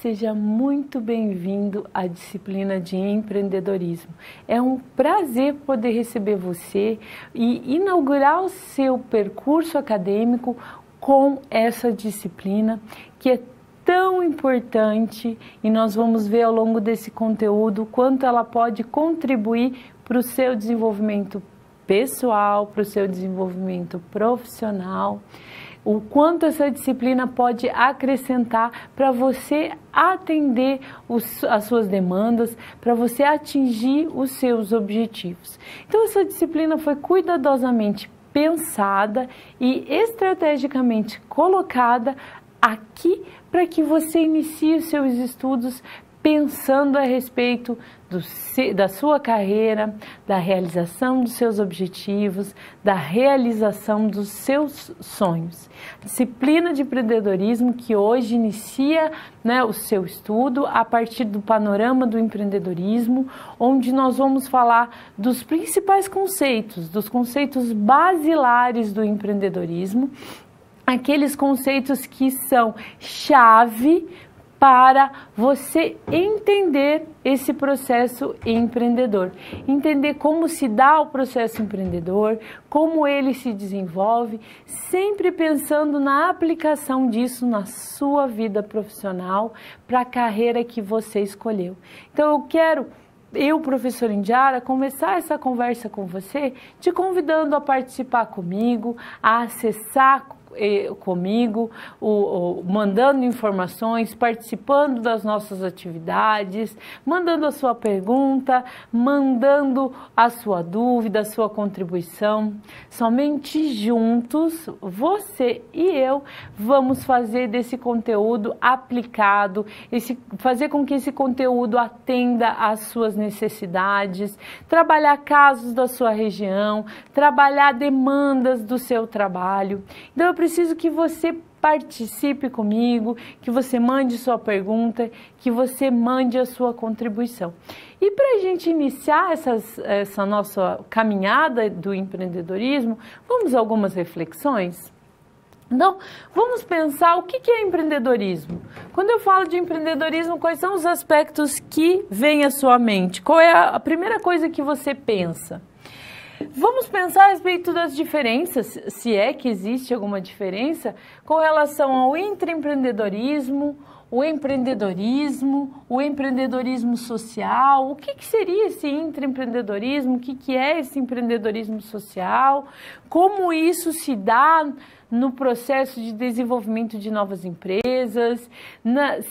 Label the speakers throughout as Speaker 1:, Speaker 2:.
Speaker 1: Seja muito bem-vindo à disciplina de empreendedorismo. É um prazer poder receber você e inaugurar o seu percurso acadêmico com essa disciplina que é tão importante, e nós vamos ver ao longo desse conteúdo quanto ela pode contribuir para o seu desenvolvimento pessoal, para o seu desenvolvimento profissional, o quanto essa disciplina pode acrescentar para você atender as suas demandas, para você atingir os seus objetivos. Então essa disciplina foi cuidadosamente pensada e estrategicamente colocada aqui para que você inicie os seus estudos pensando a respeito da sua carreira, da realização dos seus objetivos, da realização dos seus sonhos. Disciplina de empreendedorismo que hoje inicia, o seu estudo a partir do panorama do empreendedorismo, onde nós vamos falar dos principais conceitos, dos conceitos basilares do empreendedorismo, aqueles conceitos que são chave para você entender esse processo empreendedor, entender como se dá o processo empreendedor, como ele se desenvolve, sempre pensando na aplicação disso na sua vida profissional, para a carreira que você escolheu. Então eu, professora Indiara, começar essa conversa com você, te convidando a participar comigo, a acessar comigo, mandando informações, participando das nossas atividades, mandando a sua pergunta, mandando a sua dúvida, a sua contribuição. Somente juntos, você e eu, vamos fazer desse conteúdo aplicado, fazer com que esse conteúdo atenda às suas necessidades, trabalhar casos da sua região, trabalhar demandas do seu trabalho. Então, eu preciso que você participe comigo, que você mande sua pergunta, que você mande a sua contribuição. E para a gente iniciar essa nossa caminhada do empreendedorismo, vamos a algumas reflexões? Então, vamos pensar o que é empreendedorismo. Quando eu falo de empreendedorismo, quais são os aspectos que vêm à sua mente? Qual é a primeira coisa que você pensa? Vamos pensar a respeito das diferenças, se é que existe alguma diferença, com relação ao intraempreendedorismo, o empreendedorismo social. O que seria esse intraempreendedorismo? O que é esse empreendedorismo social? Como isso se dá no processo de desenvolvimento de novas empresas?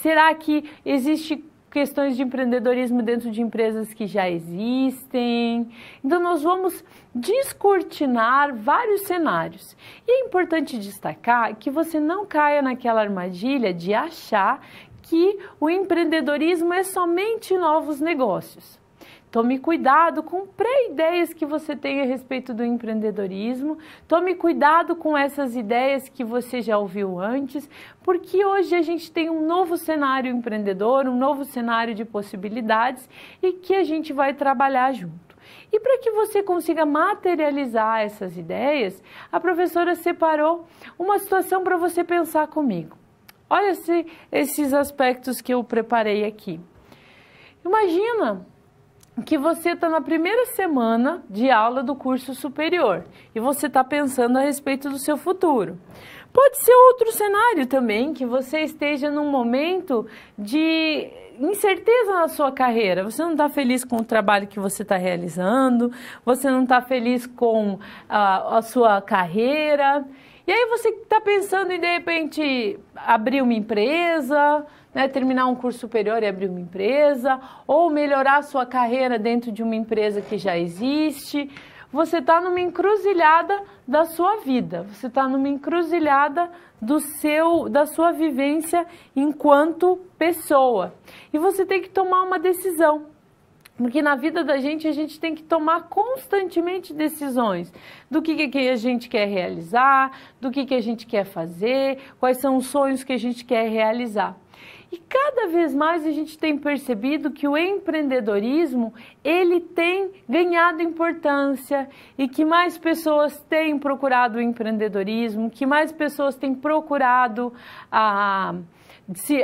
Speaker 1: Será que existe questões de empreendedorismo dentro de empresas que já existem? Então, nós vamos descortinar vários cenários. E é importante destacar que você não caia naquela armadilha de achar que o empreendedorismo é somente novos negócios. Tome cuidado com pré-ideias que você tem a respeito do empreendedorismo, tome cuidado com essas ideias que você já ouviu antes, porque hoje a gente tem um novo cenário empreendedor, um novo cenário de possibilidades e que a gente vai trabalhar junto. E para que você consiga materializar essas ideias, a professora separou uma situação para você pensar comigo. Olha esses aspectos que eu preparei aqui. Imagina que você está na primeira semana de aula do curso superior e você está pensando a respeito do seu futuro. Pode ser outro cenário também, que você esteja num momento de incerteza na sua carreira. Você não está feliz com o trabalho que você está realizando, você não está feliz com a sua carreira. E aí você está pensando em, de repente, abrir uma empresa, terminar um curso superior e abrir uma empresa, ou melhorar a sua carreira dentro de uma empresa que já existe. Você está numa encruzilhada da sua vida, você está numa encruzilhada da sua vivência enquanto pessoa. E você tem que tomar uma decisão. Porque na vida da gente, a gente tem que tomar constantemente decisões do que a gente quer realizar, do que a gente quer fazer, quais são os sonhos que a gente quer realizar. E cada vez mais a gente tem percebido que o empreendedorismo, ele tem ganhado importância e que mais pessoas têm procurado o empreendedorismo, que mais pessoas têm procurado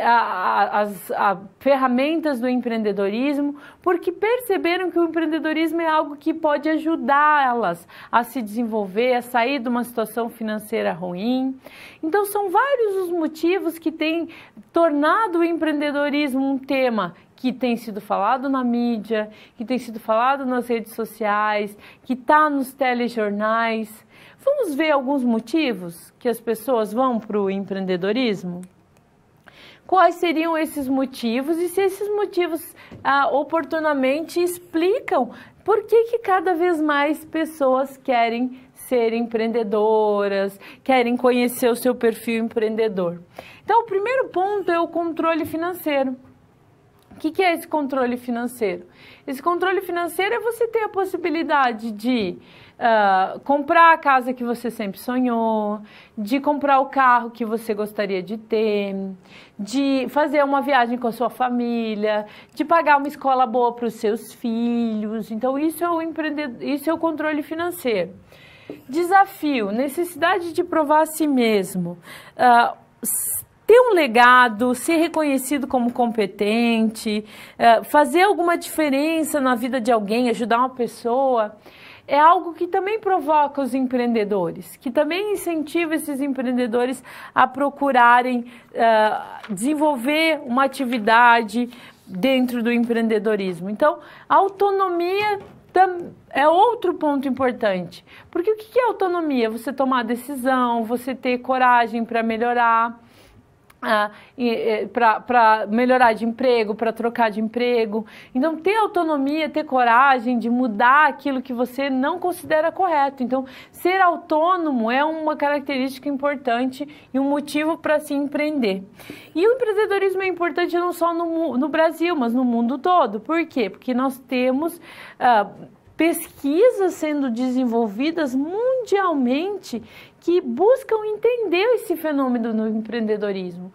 Speaker 1: as ferramentas do empreendedorismo, porque perceberam que o empreendedorismo é algo que pode ajudá-las a se desenvolver, a sair de uma situação financeira ruim. Então, são vários os motivos que têm tornado o empreendedorismo um tema que tem sido falado na mídia, que tem sido falado nas redes sociais, que está nos telejornais. Vamos ver alguns motivos que as pessoas vão para o empreendedorismo? Quais seriam esses motivos e se esses motivos oportunamente explicam por que cada vez mais pessoas querem ser empreendedoras, querem conhecer o seu perfil empreendedor. Então, o primeiro ponto é o controle financeiro. O que é esse controle financeiro? Esse controle financeiro é você ter a possibilidade de comprar a casa que você sempre sonhou, de comprar o carro que você gostaria de ter, de fazer uma viagem com a sua família, de pagar uma escola boa para os seus filhos. Então, isso é o controle financeiro. Desafio, necessidade de provar a si mesmo. Ter um legado, ser reconhecido como competente, fazer alguma diferença na vida de alguém, ajudar uma pessoa, é algo que também provoca os empreendedores, que também incentiva esses empreendedores a procurarem desenvolver uma atividade dentro do empreendedorismo. Então, a autonomia é outro ponto importante, porque o que é autonomia? Você tomar decisão, você ter coragem para melhorar, para melhorar de emprego, para trocar de emprego. Então, ter autonomia, ter coragem de mudar aquilo que você não considera correto. Então, ser autônomo é uma característica importante e um motivo para se empreender. E o empreendedorismo é importante não só no Brasil, mas no mundo todo. Por quê? Porque nós temos pesquisas sendo desenvolvidas mundialmente que buscam entender esse fenômeno no empreendedorismo,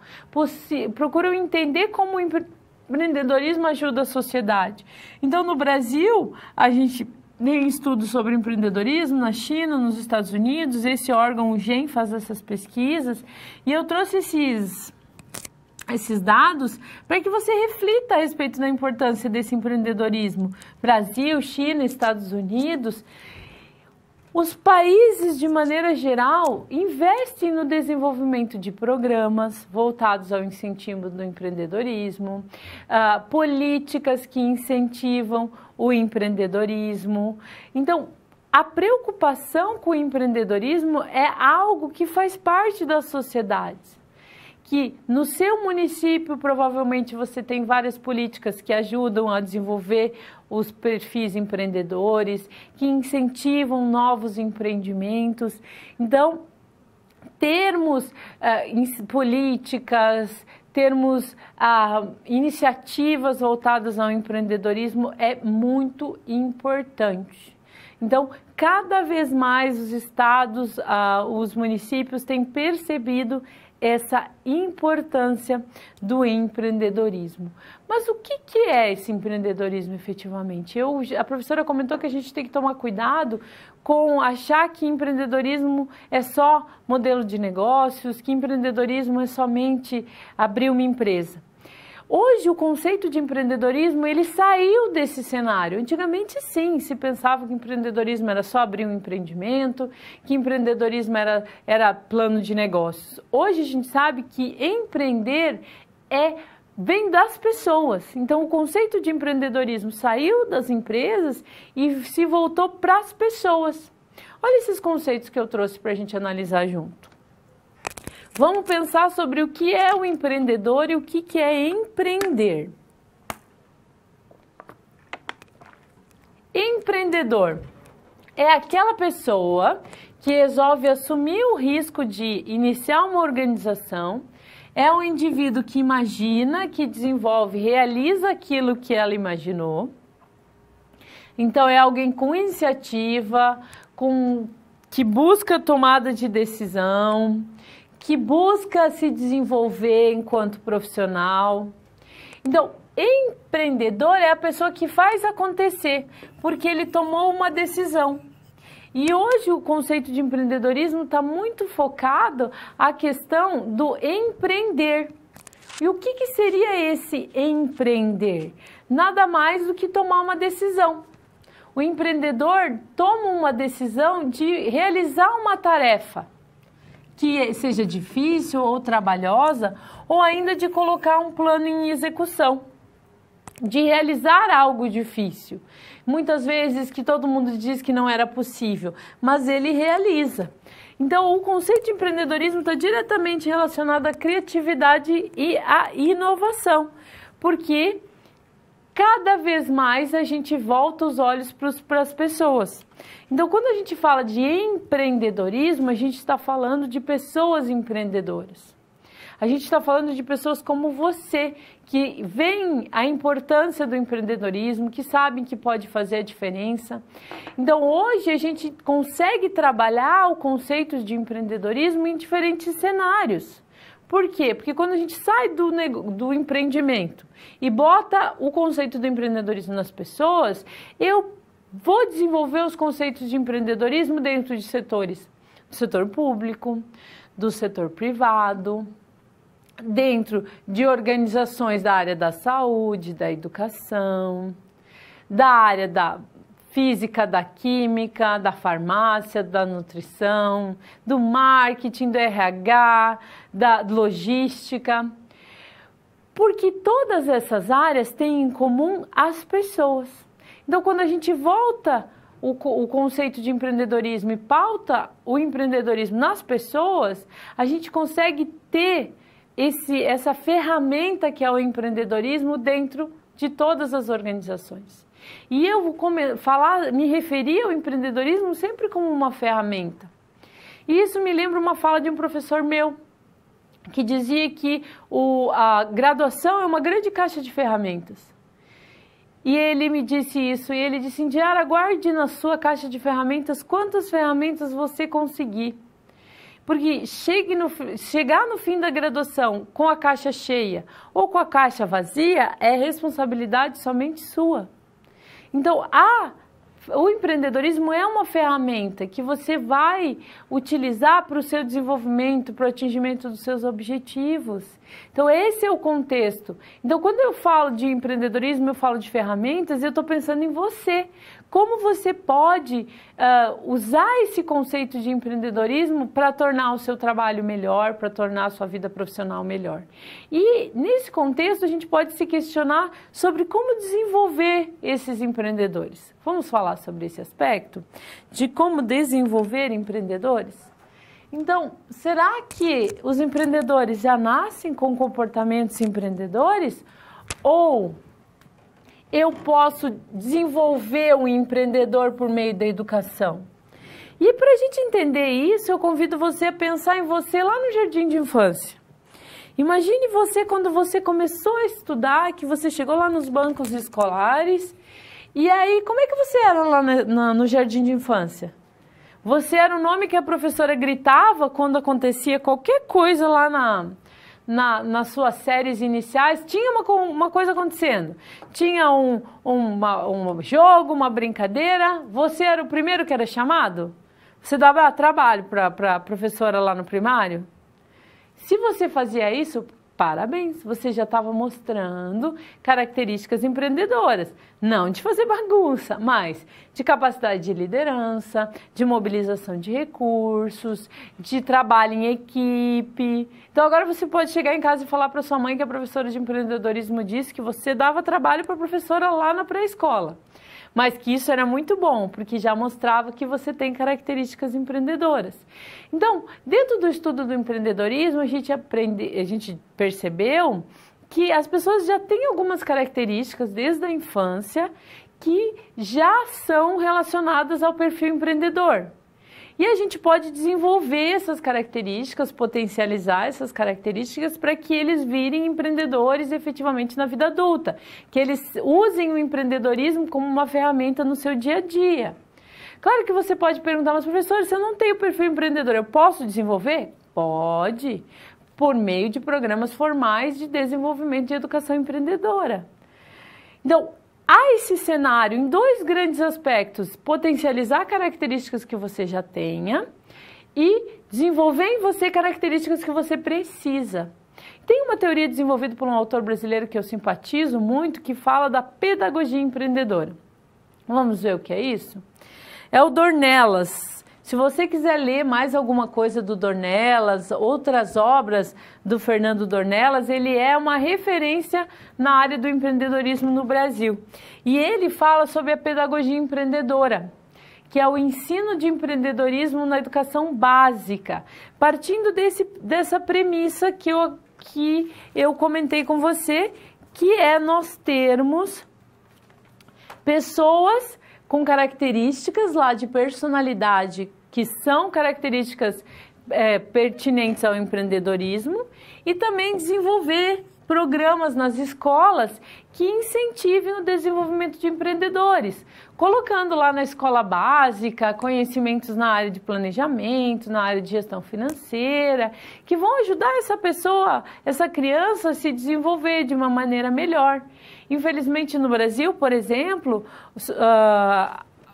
Speaker 1: procuram entender como o empreendedorismo ajuda a sociedade. Então, no Brasil, a gente tem estudos sobre empreendedorismo, na China, nos Estados Unidos, esse órgão, o GEM, faz essas pesquisas, e eu trouxe esses dados para que você reflita a respeito da importância desse empreendedorismo. Brasil, China, Estados Unidos. Os países, de maneira geral, investem no desenvolvimento de programas voltados ao incentivo do empreendedorismo, políticas que incentivam o empreendedorismo. Então, a preocupação com o empreendedorismo é algo que faz parte das sociedades. Que no seu município provavelmente você tem várias políticas que ajudam a desenvolver os perfis empreendedores, que incentivam novos empreendimentos. Então, termos políticas, termos iniciativas voltadas ao empreendedorismo é muito importante. Então, cada vez mais os estados, os municípios têm percebido essa importância do empreendedorismo. Mas o que é esse empreendedorismo efetivamente? A professora comentou que a gente tem que tomar cuidado com achar que empreendedorismo é só modelo de negócios, que empreendedorismo é somente abrir uma empresa. Hoje, o conceito de empreendedorismo, ele saiu desse cenário. Antigamente, sim, se pensava que empreendedorismo era só abrir um empreendimento, que empreendedorismo era plano de negócios. Hoje, a gente sabe que empreender vem das pessoas. Então, o conceito de empreendedorismo saiu das empresas e se voltou para as pessoas. Olha esses conceitos que eu trouxe para a gente analisar junto. Vamos pensar sobre o que é o empreendedor e o que é empreender. Empreendedor é aquela pessoa que resolve assumir o risco de iniciar uma organização, é um indivíduo que imagina, que desenvolve, realiza aquilo que ela imaginou. Então, é alguém com iniciativa, que busca tomada de decisão, que busca se desenvolver enquanto profissional. Então, empreendedor é a pessoa que faz acontecer, porque ele tomou uma decisão. E hoje o conceito de empreendedorismo está muito focado à questão do empreender. E o que seria esse empreender? Nada mais do que tomar uma decisão. O empreendedor toma uma decisão de realizar uma tarefa, que seja difícil ou trabalhosa, ou ainda de colocar um plano em execução, de realizar algo difícil. Muitas vezes que todo mundo diz que não era possível, mas ele realiza. Então, o conceito de empreendedorismo está diretamente relacionado à criatividade e à inovação, porque cada vez mais a gente volta os olhos para as pessoas. Então, quando a gente fala de empreendedorismo, a gente está falando de pessoas empreendedoras. A gente está falando de pessoas como você, que veem a importância do empreendedorismo, que sabem que pode fazer a diferença. Então, hoje a gente consegue trabalhar o conceito de empreendedorismo em diferentes cenários. Por quê? Porque quando a gente sai do empreendimento e bota o conceito do empreendedorismo nas pessoas, eu vou desenvolver os conceitos de empreendedorismo dentro de setores do setor público, do setor privado, dentro de organizações da área da saúde, da educação, da área da física, da química, da farmácia, da nutrição, do marketing, do RH, da logística. Porque todas essas áreas têm em comum as pessoas. Então, quando a gente volta o conceito de empreendedorismo e pauta o empreendedorismo nas pessoas, a gente consegue ter essa ferramenta que é o empreendedorismo dentro de todas as organizações. E eu vou me referir ao empreendedorismo sempre como uma ferramenta. E isso me lembra uma fala de um professor meu, que dizia que a graduação é uma grande caixa de ferramentas. E ele me disse isso, e ele disse: Indiara, guarde na sua caixa de ferramentas quantas ferramentas você conseguir. Porque chegar no fim da graduação com a caixa cheia ou com a caixa vazia é responsabilidade somente sua. Então, o empreendedorismo é uma ferramenta que você vai utilizar para o seu desenvolvimento, para o atingimento dos seus objetivos. Então, esse é o contexto. Então, quando eu falo de empreendedorismo, eu falo de ferramentas, eu estou pensando em você. Como você pode usar esse conceito de empreendedorismo para tornar o seu trabalho melhor, para tornar a sua vida profissional melhor. E nesse contexto a gente pode se questionar sobre como desenvolver esses empreendedores. Vamos falar sobre esse aspecto de como desenvolver empreendedores? Então, será que os empreendedores já nascem com comportamentos empreendedores ou eu posso desenvolver um empreendedor por meio da educação? E para a gente entender isso, eu convido você a pensar em você lá no jardim de infância. Imagine você quando você começou a estudar, que você chegou lá nos bancos escolares, e aí como é que você era lá no jardim de infância? Você era o nome que a professora gritava quando acontecia qualquer coisa lá nas suas séries iniciais? Tinha uma coisa acontecendo, tinha um jogo, uma brincadeira, você era o primeiro que era chamado? Você dava trabalho para a professora lá no primário? Se você fazia isso, parabéns, você já estava mostrando características empreendedoras, não de fazer bagunça, mas de capacidade de liderança, de mobilização de recursos, de trabalho em equipe. Então agora você pode chegar em casa e falar para sua mãe que a professora de empreendedorismo disse que você dava trabalho para a professora lá na pré-escola. Mas que isso era muito bom, porque já mostrava que você tem características empreendedoras. Então, dentro do estudo do empreendedorismo, a gente percebeu que as pessoas já têm algumas características desde a infância que já são relacionadas ao perfil empreendedor. E a gente pode desenvolver essas características, potencializar essas características para que eles virem empreendedores efetivamente na vida adulta, que eles usem o empreendedorismo como uma ferramenta no seu dia a dia. Claro que você pode perguntar, mas professor, se eu não tenho perfil empreendedor, eu posso desenvolver? Pode, por meio de programas formais de desenvolvimento de educação empreendedora. Então, há esse cenário em dois grandes aspectos: potencializar características que você já tenha e desenvolver em você características que você precisa. Tem uma teoria desenvolvida por um autor brasileiro que eu simpatizo muito, que fala da pedagogia empreendedora. Vamos ver o que é isso? É o Dornelas. Se você quiser ler mais alguma coisa do Dornelas, outras obras do Fernando Dornelas, ele é uma referência na área do empreendedorismo no Brasil. E ele fala sobre a pedagogia empreendedora, que é o ensino de empreendedorismo na educação básica, partindo dessa premissa que eu comentei com você, que é nós termos pessoas com características lá de personalidade, que são características pertinentes ao empreendedorismo, e também desenvolver programas nas escolas que incentivem o desenvolvimento de empreendedores, colocando lá na escola básica conhecimentos na área de planejamento, na área de gestão financeira, que vão ajudar essa pessoa, essa criança a se desenvolver de uma maneira melhor. Infelizmente no Brasil, por exemplo,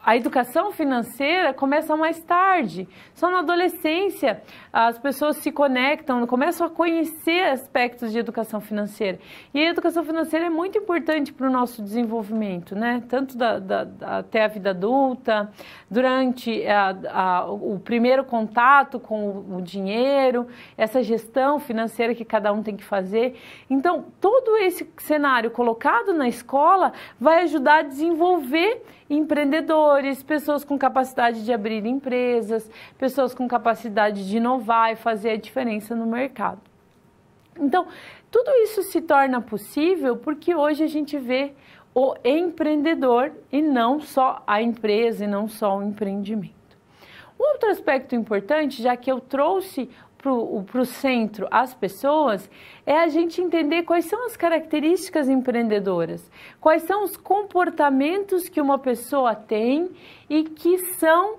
Speaker 1: a educação financeira começa mais tarde. Só na adolescência as pessoas se conectam, começam a conhecer aspectos de educação financeira. E a educação financeira é muito importante para o nosso desenvolvimento, né? Tanto até a vida adulta, durante o primeiro contato com o dinheiro, essa gestão financeira que cada um tem que fazer. Então, todo esse cenário colocado na escola vai ajudar a desenvolver empreendedores, pessoas com capacidade de abrir empresas, pessoas com capacidade de inovar e fazer a diferença no mercado. Então, tudo isso se torna possível porque hoje a gente vê o empreendedor e não só a empresa e não só o empreendimento. Um outro aspecto importante, já que eu trouxe para o centro as pessoas, é a gente entender quais são as características empreendedoras, quais são os comportamentos que uma pessoa tem e que são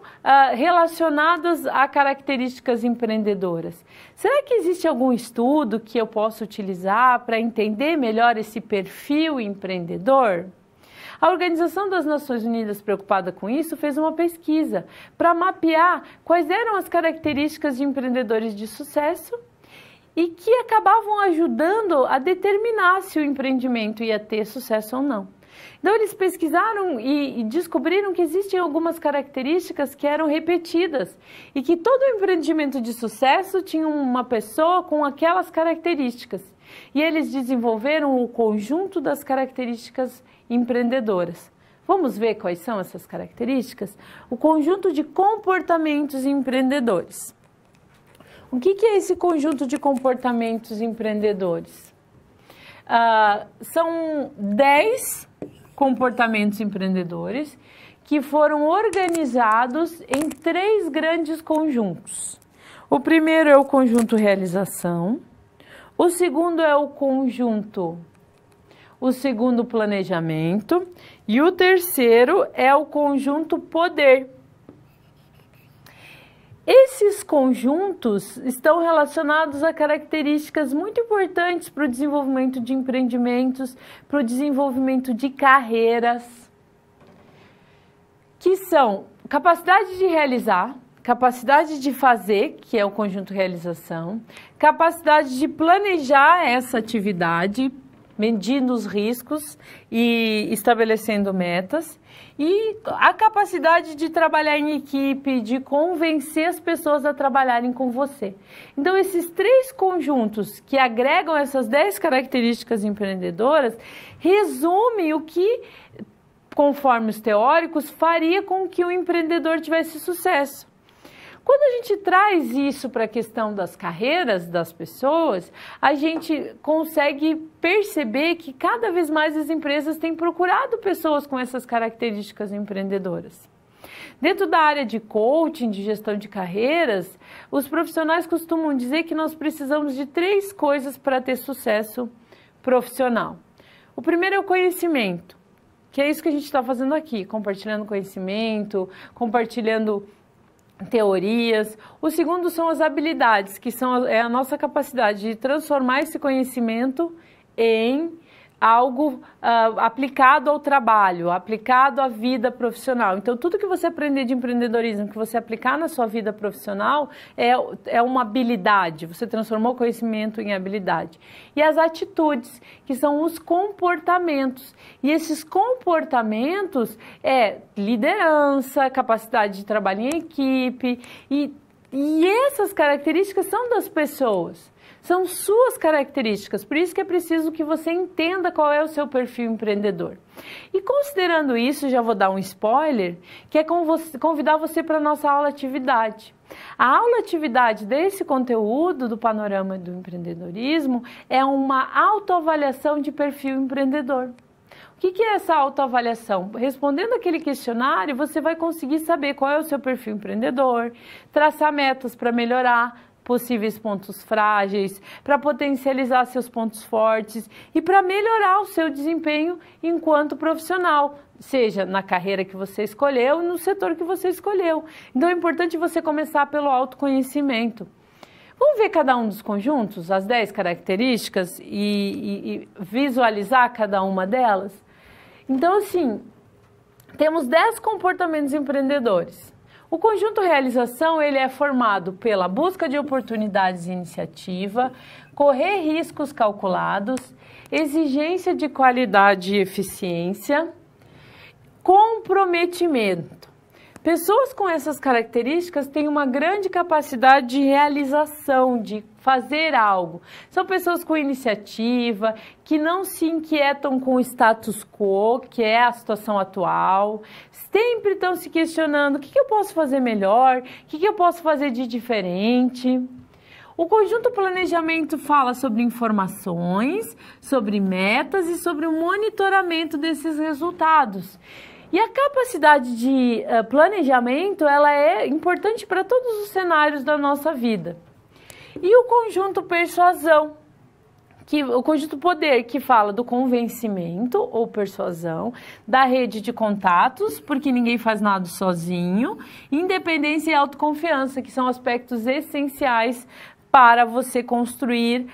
Speaker 1: relacionados a características empreendedoras. Será que existe algum estudo que eu possa utilizar para entender melhor esse perfil empreendedor? A Organização das Nações Unidas, preocupada com isso, fez uma pesquisa para mapear quais eram as características de empreendedores de sucesso e que acabavam ajudando a determinar se o empreendimento ia ter sucesso ou não. Então, eles pesquisaram e descobriram que existem algumas características que eram repetidas e que todo empreendimento de sucesso tinha uma pessoa com aquelas características. E eles desenvolveram o conjunto das características empreendedoras. Vamos ver quais são essas características? O conjunto de comportamentos empreendedores. O que é esse conjunto de comportamentos empreendedores? São 10 comportamentos empreendedores que foram organizados em 3 grandes conjuntos. O primeiro é o conjunto realização, o segundo é o segundo planejamento e o terceiro é o conjunto poder. Esses conjuntos estão relacionados a características muito importantes para o desenvolvimento de empreendimentos, para o desenvolvimento de carreiras, que são capacidade de realizar, capacidade de fazer, que é o conjunto realização, capacidade de planejar essa atividade, medindo os riscos e estabelecendo metas, e a capacidade de trabalhar em equipe, de convencer as pessoas a trabalharem com você. Então, esses 3 conjuntos que agregam essas 10 características empreendedoras, resumem o que, conforme os teóricos, faria com que o empreendedor tivesse sucesso. Quando a gente traz isso para a questão das carreiras das pessoas, a gente consegue perceber que cada vez mais as empresas têm procurado pessoas com essas características empreendedoras. Dentro da área de coaching, de gestão de carreiras, os profissionais costumam dizer que nós precisamos de 3 coisas para ter sucesso profissional. O primeiro é o conhecimento, que é isso que a gente está fazendo aqui, compartilhando conhecimento, compartilhando teorias. O segundo são as habilidades, que é a nossa capacidade de transformar esse conhecimento em algo aplicado ao trabalho, aplicado à vida profissional. Então, tudo que você aprender de empreendedorismo, que você aplicar na sua vida profissional, é uma habilidade. Você transformou conhecimento em habilidade. E as atitudes, que são os comportamentos. E esses comportamentos é liderança, capacidade de trabalho em equipe. E essas características são das pessoas. São suas características, por isso que é preciso que você entenda qual é o seu perfil empreendedor. E considerando isso, já vou dar um spoiler, que é convidar você para a nossa aula atividade. A aula atividade desse conteúdo do Panorama do Empreendedorismo é uma autoavaliação de perfil empreendedor. O que é essa autoavaliação? Respondendo aquele questionário, você vai conseguir saber qual é o seu perfil empreendedor, traçar metas para melhorar possíveis pontos frágeis, para potencializar seus pontos fortes e para melhorar o seu desempenho enquanto profissional, seja na carreira que você escolheu, no setor que você escolheu. Então é importante você começar pelo autoconhecimento. Vamos ver cada um dos conjuntos, as 10 características e visualizar cada uma delas? Então, assim, temos 10 comportamentos empreendedores. O conjunto realização, ele é formado pela busca de oportunidades e iniciativa, correr riscos calculados, exigência de qualidade e eficiência, comprometimento. Pessoas com essas características têm uma grande capacidade de realização, de fazer algo. São pessoas com iniciativa, que não se inquietam com o status quo, que é a situação atual. Sempre estão se questionando o que eu posso fazer melhor, o que eu posso fazer de diferente. O conjunto planejamento fala sobre informações, sobre metas e sobre o monitoramento desses resultados. E a capacidade de planejamento, ela é importante para todos os cenários da nossa vida. E o conjunto persuasão, o conjunto poder, que fala do convencimento ou persuasão, da rede de contatos, porque ninguém faz nada sozinho, independência e autoconfiança, que são aspectos essenciais para você construir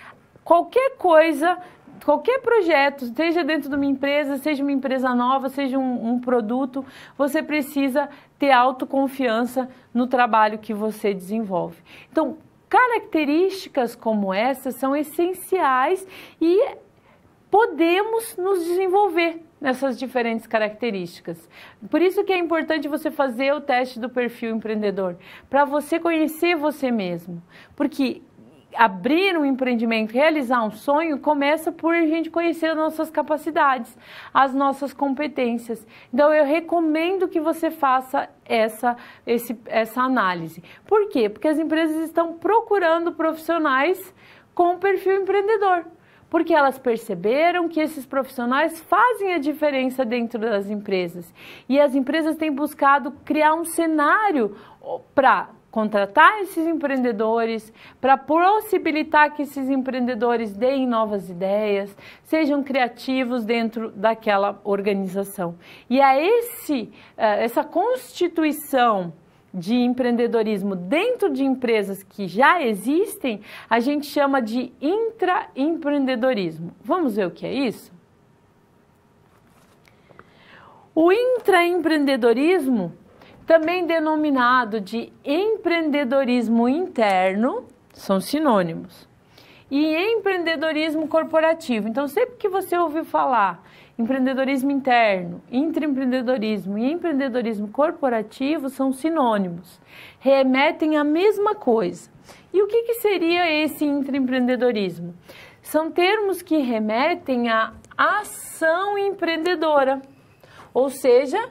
Speaker 1: qualquer coisa, qualquer projeto, seja dentro de uma empresa, seja uma empresa nova, seja um produto, você precisa ter autoconfiança no trabalho que você desenvolve. Então, características como essas são essenciais e podemos nos desenvolver nessas diferentes características. Por isso que é importante você fazer o teste do perfil empreendedor, para você conhecer você mesmo, porque abrir um empreendimento, realizar um sonho, começa por a gente conhecer as nossas capacidades, as nossas competências. Então, eu recomendo que você faça essa análise. Por quê? Porque as empresas estão procurando profissionais com perfil empreendedor. Porque elas perceberam que esses profissionais fazem a diferença dentro das empresas. E as empresas têm buscado criar um cenário para contratar esses empreendedores, para possibilitar que esses empreendedores deem novas ideias, sejam criativos dentro daquela organização. E essa constituição de empreendedorismo dentro de empresas que já existem, a gente chama de intraempreendedorismo. Vamos ver o que é isso? O intraempreendedorismo, também denominado de empreendedorismo interno, são sinônimos. E empreendedorismo corporativo. Então, sempre que você ouviu falar empreendedorismo interno, intraempreendedorismo e empreendedorismo corporativo, são sinônimos. Remetem à mesma coisa. E o que seria esse intraempreendedorismo? São termos que remetem à ação empreendedora. Ou seja,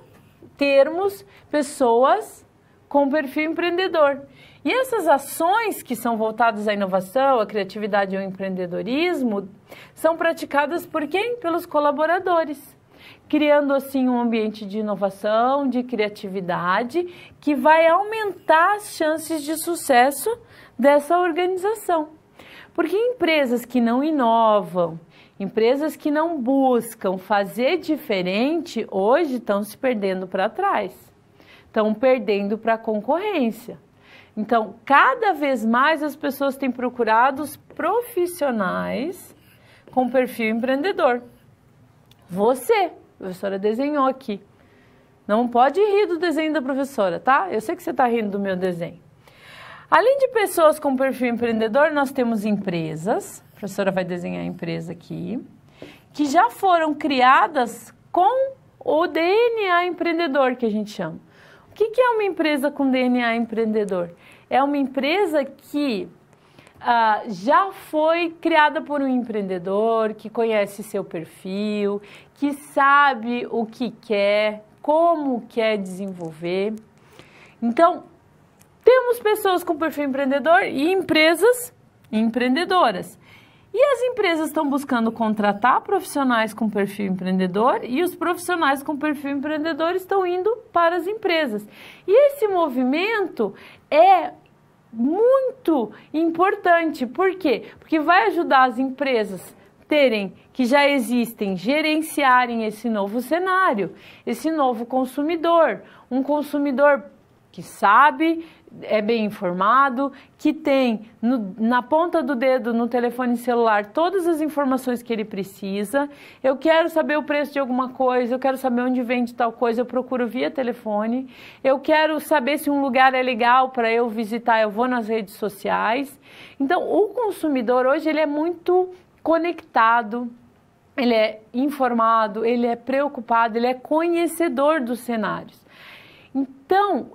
Speaker 1: termos pessoas com perfil empreendedor. E essas ações que são voltadas à inovação, à criatividade e ao empreendedorismo são praticadas por quem? Pelos colaboradores, criando assim um ambiente de inovação, de criatividade, que vai aumentar as chances de sucesso dessa organização. Porque empresas que não inovam, empresas que não buscam fazer diferente, hoje estão se perdendo para trás, estão perdendo para a concorrência. Então, cada vez mais as pessoas têm procurado os profissionais com perfil empreendedor. Você, a professora desenhou aqui. Não pode rir do desenho da professora, tá? Eu sei que você está rindo do meu desenho. Além de pessoas com perfil empreendedor, nós temos empresas, a professora vai desenhar a empresa aqui, que já foram criadas com o DNA empreendedor, que a gente chama. O que é uma empresa com DNA empreendedor? É uma empresa que já foi criada por um empreendedor, que conhece seu perfil, que sabe o que quer, como quer desenvolver. Então, temos pessoas com perfil empreendedor e empresas empreendedoras. E as empresas estão buscando contratar profissionais com perfil empreendedor e os profissionais com perfil empreendedor estão indo para as empresas. E esse movimento é muito importante. Por quê? Porque vai ajudar as empresas que já existem, gerenciarem esse novo cenário, esse novo consumidor, um consumidor que sabe, é bem informado, que tem na ponta do dedo, no telefone celular, todas as informações que ele precisa. Eu quero saber o preço de alguma coisa, eu quero saber onde vende tal coisa, eu procuro via telefone. Eu quero saber se um lugar é legal para eu visitar, eu vou nas redes sociais. Então, o consumidor hoje ele é muito conectado, ele é informado, ele é preocupado, ele é conhecedor dos cenários. Então,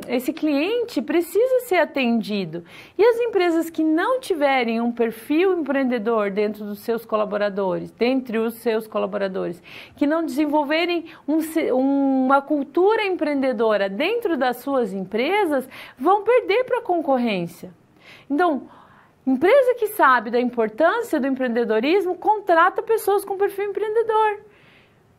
Speaker 1: esse cliente precisa ser atendido. E as empresas que não tiverem um perfil empreendedor dentro dos seus colaboradores, dentre os seus colaboradores, que não desenvolverem uma cultura empreendedora dentro das suas empresas, vão perder para a concorrência. Então, empresa que sabe da importância do empreendedorismo, contrata pessoas com perfil empreendedor.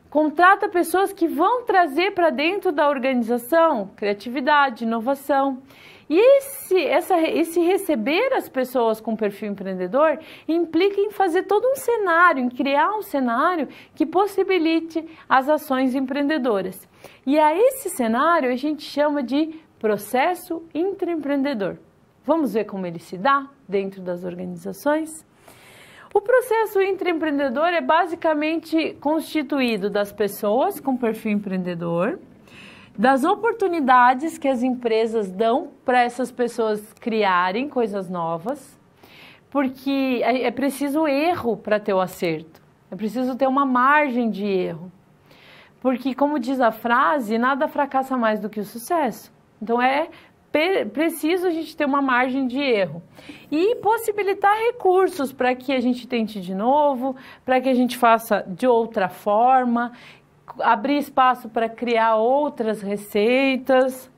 Speaker 1: Contrata pessoas que vão trazer para dentro da organização criatividade, inovação. E esse receber as pessoas com perfil empreendedor implica em fazer todo um cenário, em criar um cenário que possibilite as ações empreendedoras. E a esse cenário a gente chama de processo intraempreendedor. Vamos ver como ele se dá dentro das organizações? O processo intraempreendedor é basicamente constituído das pessoas com perfil empreendedor, das oportunidades que as empresas dão para essas pessoas criarem coisas novas, porque é preciso erro para ter o acerto, é preciso ter uma margem de erro, porque como diz a frase, nada fracassa mais do que o sucesso. Então é preciso a gente ter uma margem de erro e possibilitar recursos para que a gente tente de novo, para que a gente faça de outra forma, abrir espaço para criar outras receitas,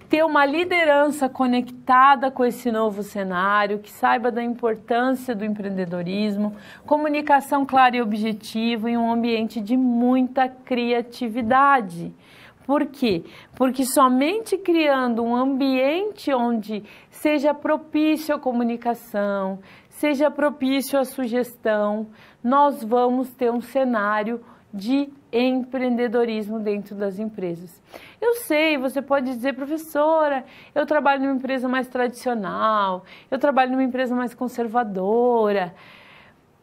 Speaker 1: ter uma liderança conectada com esse novo cenário, que saiba da importância do empreendedorismo, comunicação clara e objetiva em um ambiente de muita criatividade. Por quê? Porque somente criando um ambiente onde seja propício à comunicação, seja propício à sugestão, nós vamos ter um cenário de empreendedorismo dentro das empresas. Eu sei, você pode dizer, professora, eu trabalho numa empresa mais tradicional, eu trabalho numa empresa mais conservadora,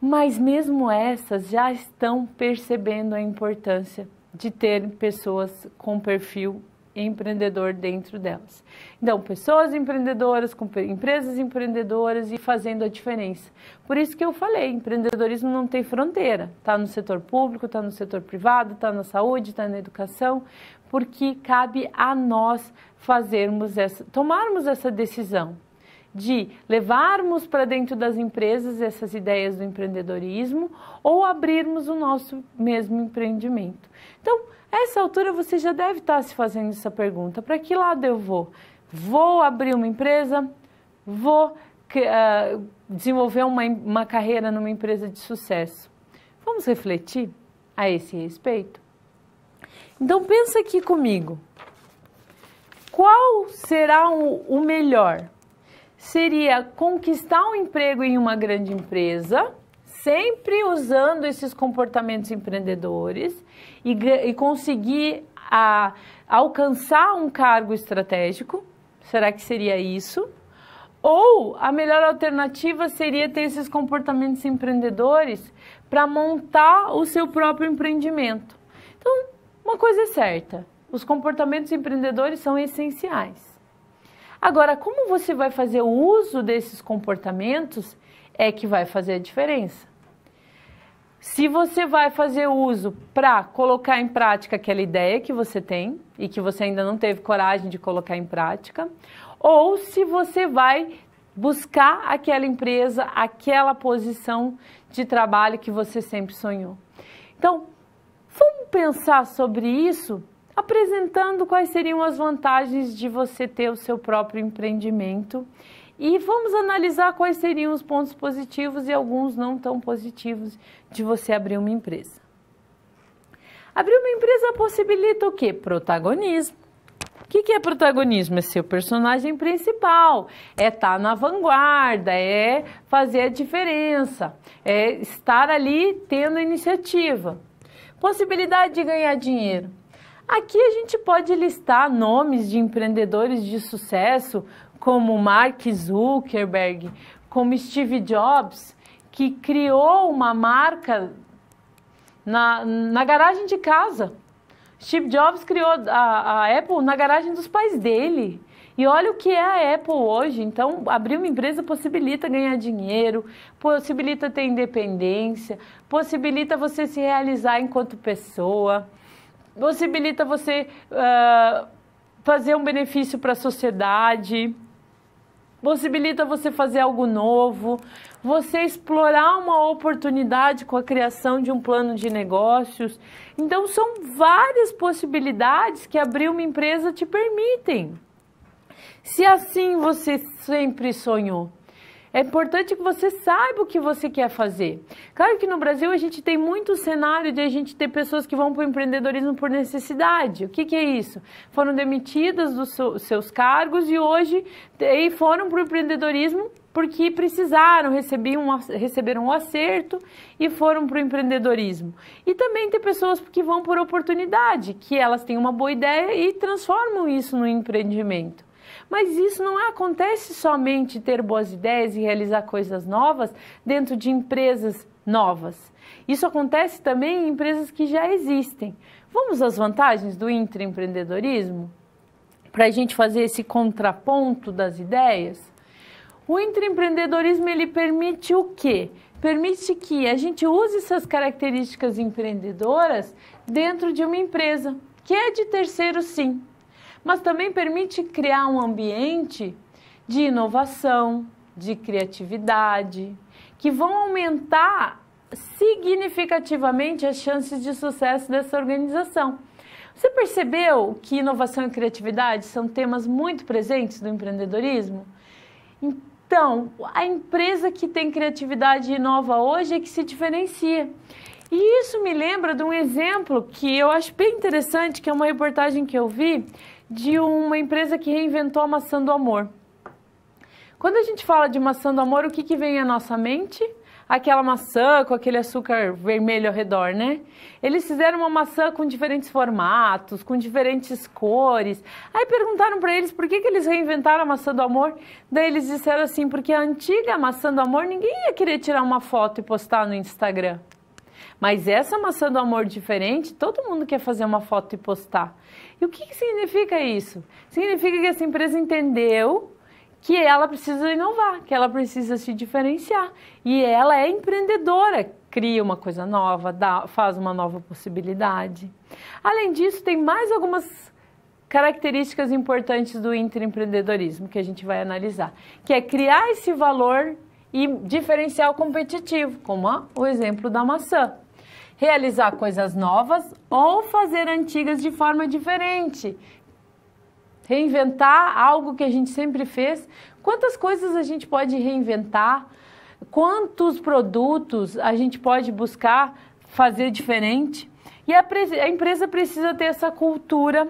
Speaker 1: mas mesmo essas já estão percebendo a importância de ter pessoas com perfil empreendedor dentro delas. Então, pessoas empreendedoras, com empresas empreendedoras e fazendo a diferença. Por isso que eu falei, empreendedorismo não tem fronteira. Está no setor público, está no setor privado, está na saúde, está na educação, porque cabe a nós tomarmos essa decisão de levarmos para dentro das empresas essas ideias do empreendedorismo ou abrirmos o nosso mesmo empreendimento. Então, a essa altura você já deve estar se fazendo essa pergunta: para que lado eu vou? Vou abrir uma empresa? Vou desenvolver uma carreira numa empresa de sucesso? Vamos refletir a esse respeito? Então, pensa aqui comigo. Qual será o melhor? Seria conquistar um emprego em uma grande empresa, sempre usando esses comportamentos empreendedores e conseguir alcançar um cargo estratégico? Será que seria isso? Ou a melhor alternativa seria ter esses comportamentos empreendedores para montar o seu próprio empreendimento. Então, uma coisa é certa, os comportamentos empreendedores são essenciais. Agora, como você vai fazer o uso desses comportamentos é que vai fazer a diferença. Se você vai fazer uso para colocar em prática aquela ideia que você tem e que você ainda não teve coragem de colocar em prática, ou se você vai buscar aquela empresa, aquela posição de trabalho que você sempre sonhou. Então, vamos pensar sobre isso, apresentando quais seriam as vantagens de você ter o seu próprio empreendimento e vamos analisar quais seriam os pontos positivos e alguns não tão positivos de você abrir uma empresa. Abrir uma empresa possibilita o quê? Protagonismo. O que é protagonismo? É ser o personagem principal, é estar na vanguarda, é fazer a diferença, é estar ali tendo iniciativa. Possibilidade de ganhar dinheiro. Aqui a gente pode listar nomes de empreendedores de sucesso, como Mark Zuckerberg, como Steve Jobs, que criou uma marca na garagem de casa. Steve Jobs criou a Apple na garagem dos pais dele. E olha o que é a Apple hoje. Então, abrir uma empresa possibilita ganhar dinheiro, possibilita ter independência, possibilita você se realizar enquanto pessoa, possibilita você fazer um benefício para a sociedade, possibilita você fazer algo novo, você explorar uma oportunidade com a criação de um plano de negócios. Então, são várias possibilidades que abrir uma empresa te permitem. Se assim você sempre sonhou, é importante que você saiba o que você quer fazer. Claro que no Brasil a gente tem muito cenário de a gente ter pessoas que vão para o empreendedorismo por necessidade. O que é isso? Foram demitidas dos seus cargos e hoje foram para o empreendedorismo porque precisaram, receberam um acerto e foram para o empreendedorismo. E também tem pessoas que vão por oportunidade, que elas têm uma boa ideia e transformam isso no empreendimento. Mas isso não acontece somente ter boas ideias e realizar coisas novas dentro de empresas novas. Isso acontece também em empresas que já existem. Vamos às vantagens do intraempreendedorismo? Para a gente fazer esse contraponto das ideias? O intraempreendedorismo, ele permite o quê? Permite que a gente use essas características empreendedoras dentro de uma empresa, que é de terceiro sim. Mas também permite criar um ambiente de inovação, de criatividade, que vão aumentar significativamente as chances de sucesso dessa organização. Você percebeu que inovação e criatividade são temas muito presentes no empreendedorismo? Então, a empresa que tem criatividade e inova hoje é que se diferencia. E isso me lembra de um exemplo que eu acho bem interessante, que é uma reportagem que eu vi de uma empresa que reinventou a maçã do amor. Quando a gente fala de maçã do amor, o que vem à nossa mente? Aquela maçã com aquele açúcar vermelho ao redor, né? Eles fizeram uma maçã com diferentes formatos, com diferentes cores. Aí perguntaram para eles por que eles reinventaram a maçã do amor. Daí eles disseram assim, porque a antiga maçã do amor ninguém ia querer tirar uma foto e postar no Instagram. Mas essa maçã do amor diferente, todo mundo quer fazer uma foto e postar. E o que significa isso? Significa que essa empresa entendeu que ela precisa inovar, que ela precisa se diferenciar. E ela é empreendedora, cria uma coisa nova, faz uma nova possibilidade. Além disso, tem mais algumas características importantes do intraempreendedorismo que a gente vai analisar, que é criar esse valor e diferencial competitivo, como o exemplo da maçã. Realizar coisas novas ou fazer antigas de forma diferente. Reinventar algo que a gente sempre fez. Quantas coisas a gente pode reinventar? Quantos produtos a gente pode buscar fazer diferente? E a empresa precisa ter essa cultura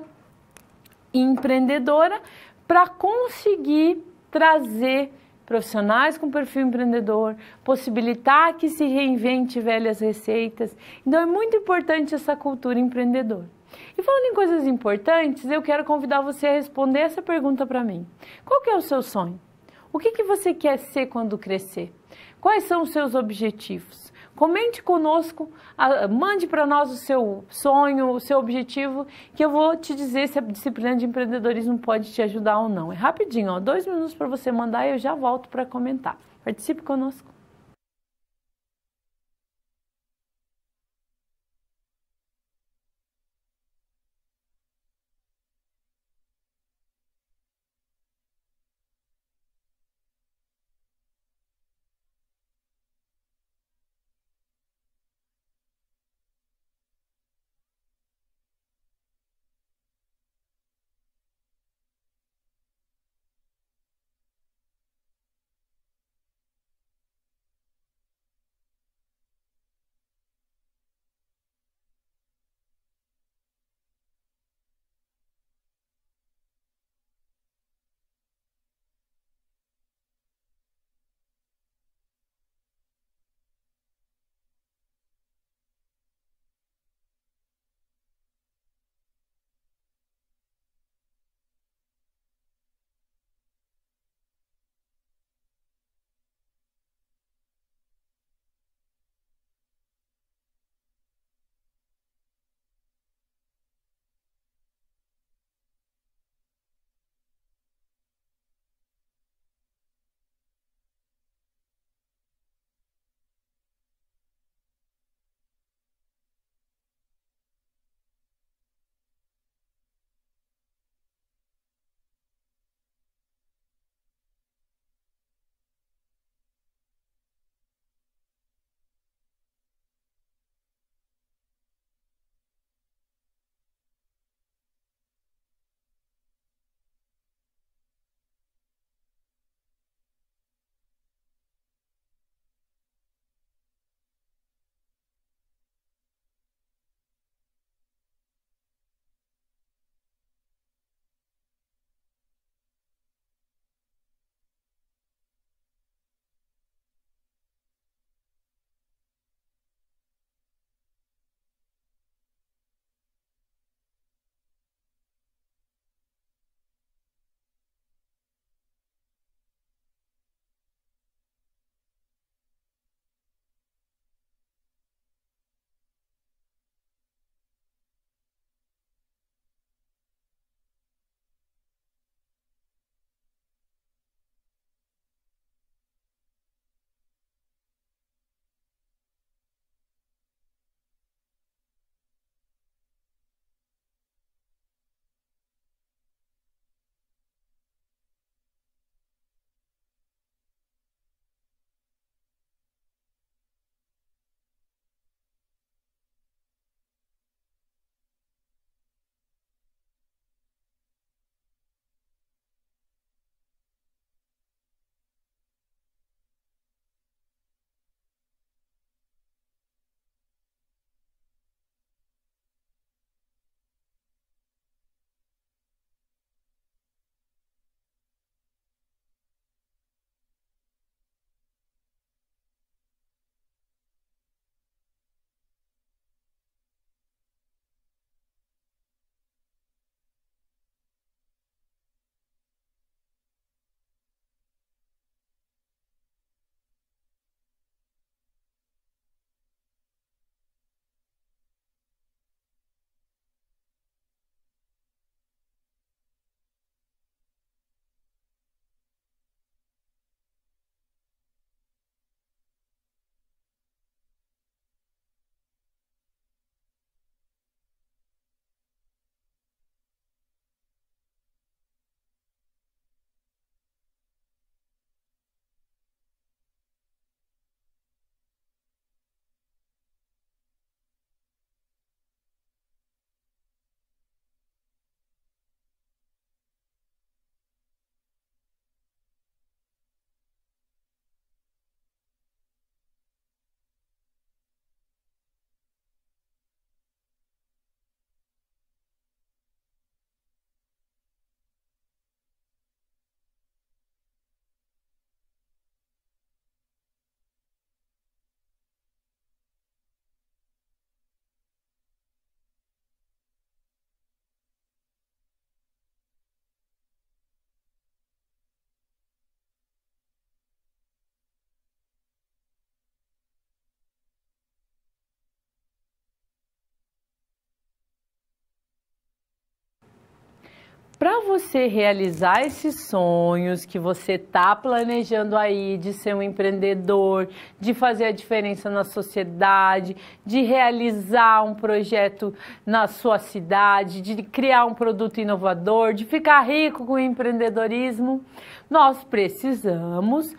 Speaker 1: empreendedora para conseguir trazer profissionais com perfil empreendedor, possibilitar que se reinvente velhas receitas. Então é muito importante essa cultura empreendedora. E falando em coisas importantes, eu quero convidar você a responder essa pergunta para mim. Qual que é o seu sonho? O que você quer ser quando crescer? Quais são os seus objetivos? Comente conosco, mande para nós o seu sonho, o seu objetivo, que eu vou te dizer se a disciplina de empreendedorismo pode te ajudar ou não. É rapidinho, ó, 2 minutos para você mandar e eu já volto para comentar. Participe conosco. para você realizar esses sonhos que você está planejando aí de ser um empreendedor, de fazer a diferença na sociedade, de realizar um projeto na sua cidade, de criar um produto inovador, de ficar rico com o empreendedorismo, nós precisamos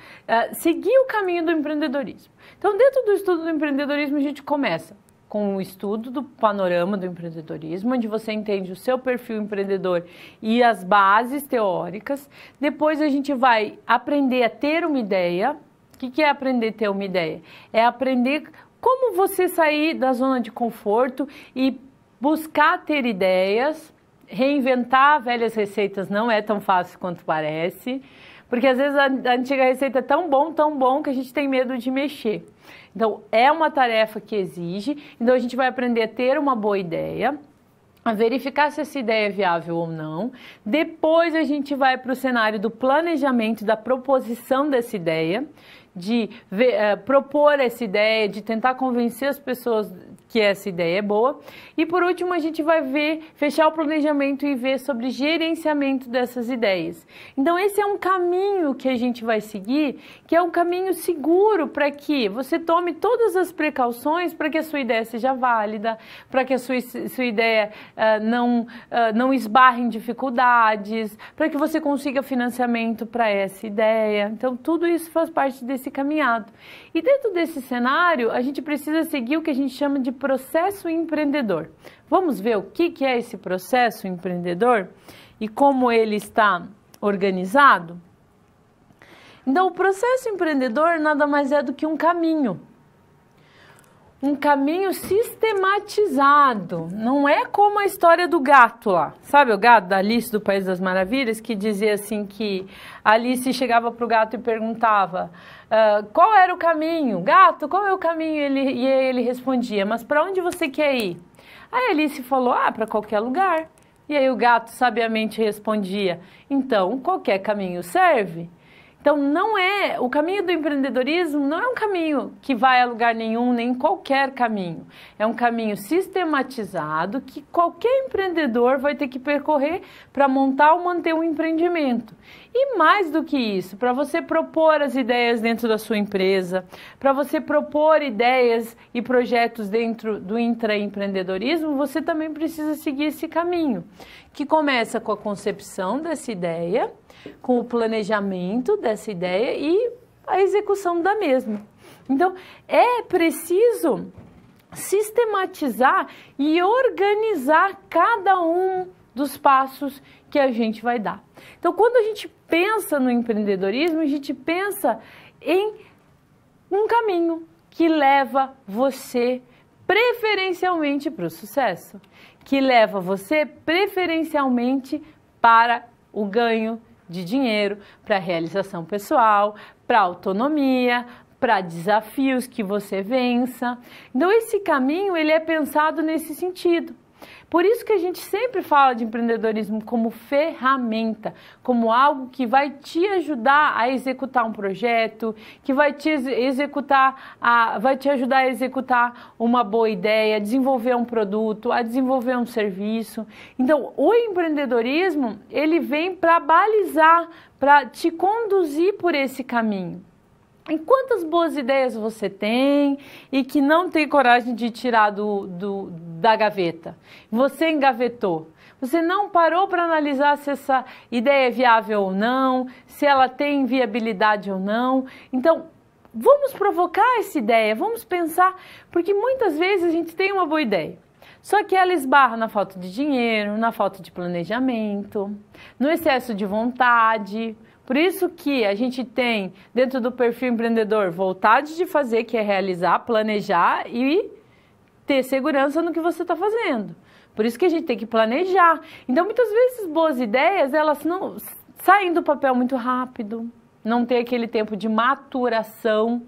Speaker 1: seguir o caminho do empreendedorismo. Então, dentro do estudo do empreendedorismo, a gente começa com o estudo do panorama do empreendedorismo, onde você entende o seu perfil empreendedor e as bases teóricas. Depois a gente vai aprender a ter uma ideia. O que é aprender a ter uma ideia? É aprender como você sair da zona de conforto e buscar ter ideias. Reinventar velhas receitas não é tão fácil quanto parece, porque às vezes a antiga receita é tão bom que a gente tem medo de mexer. Então, é uma tarefa que exige, então a gente vai aprender a ter uma boa ideia, a verificar se essa ideia é viável ou não. Depois a gente vai para o cenário do planejamento, da proposição dessa ideia, de propor essa ideia, de tentar convencer as pessoas que essa ideia é boa. E por último, a gente vai fechar o planejamento e ver sobre gerenciamento dessas ideias. Então esse é um caminho que a gente vai seguir, que é um caminho seguro para que você tome todas as precauções para que a sua ideia seja válida, para que a sua ideia não esbarre em dificuldades, para que você consiga financiamento para essa ideia. Então tudo isso faz parte desse caminhado. E dentro desse cenário, a gente precisa seguir o que a gente chama de processo empreendedor. Vamos ver o que é esse processo empreendedor e como ele está organizado? Então, o processo empreendedor nada mais é do que um caminho sistematizado. Não é como a história do gato lá. Sabe o gato da Alice do País das Maravilhas, que dizia assim que a Alice chegava para o gato e perguntava qual era o caminho? Gato, qual é o caminho? E ele respondia, mas para onde você quer ir? Aí a Alice falou, para qualquer lugar. E aí o gato sabiamente respondia, então qualquer caminho serve? Então, o caminho do empreendedorismo não é um caminho que vai a lugar nenhum, nem qualquer caminho. É um caminho sistematizado que qualquer empreendedor vai ter que percorrer para montar ou manter um empreendimento. E mais do que isso, para você propor as ideias dentro da sua empresa, para você propor ideias e projetos dentro do intraempreendedorismo, você também precisa seguir esse caminho, que começa com a concepção dessa ideia, com o planejamento dessa ideia e a execução da mesma. Então, é preciso sistematizar e organizar cada um dos passos que a gente vai dar. Então, quando a gente pensa no empreendedorismo, a gente pensa em um caminho que leva você preferencialmente para o sucesso, que leva você preferencialmente para o ganho de dinheiro, para a realização pessoal, para a autonomia, para desafios que você vença. Então, esse caminho ele é pensado nesse sentido. Por isso que a gente sempre fala de empreendedorismo como ferramenta, como algo que vai te ajudar a executar um projeto, que vai te ajudar a executar uma boa ideia, a desenvolver um produto, a desenvolver um serviço. Então, o empreendedorismo, ele vem para balizar, para te conduzir por esse caminho. E quantas boas ideias você tem e que não tem coragem de tirar da gaveta? Você engavetou. Você não parou para analisar se essa ideia é viável ou não, se ela tem viabilidade ou não. Então, vamos provocar essa ideia, vamos pensar, porque muitas vezes a gente tem uma boa ideia. Só que ela esbarra na falta de dinheiro, na falta de planejamento, no excesso de vontade. Por isso que a gente tem, dentro do perfil empreendedor, vontade de fazer, que é realizar, planejar e ter segurança no que você está fazendo. Por isso que a gente tem que planejar. Então, muitas vezes, boas ideias, elas não saem do papel muito rápido, não tem aquele tempo de maturação,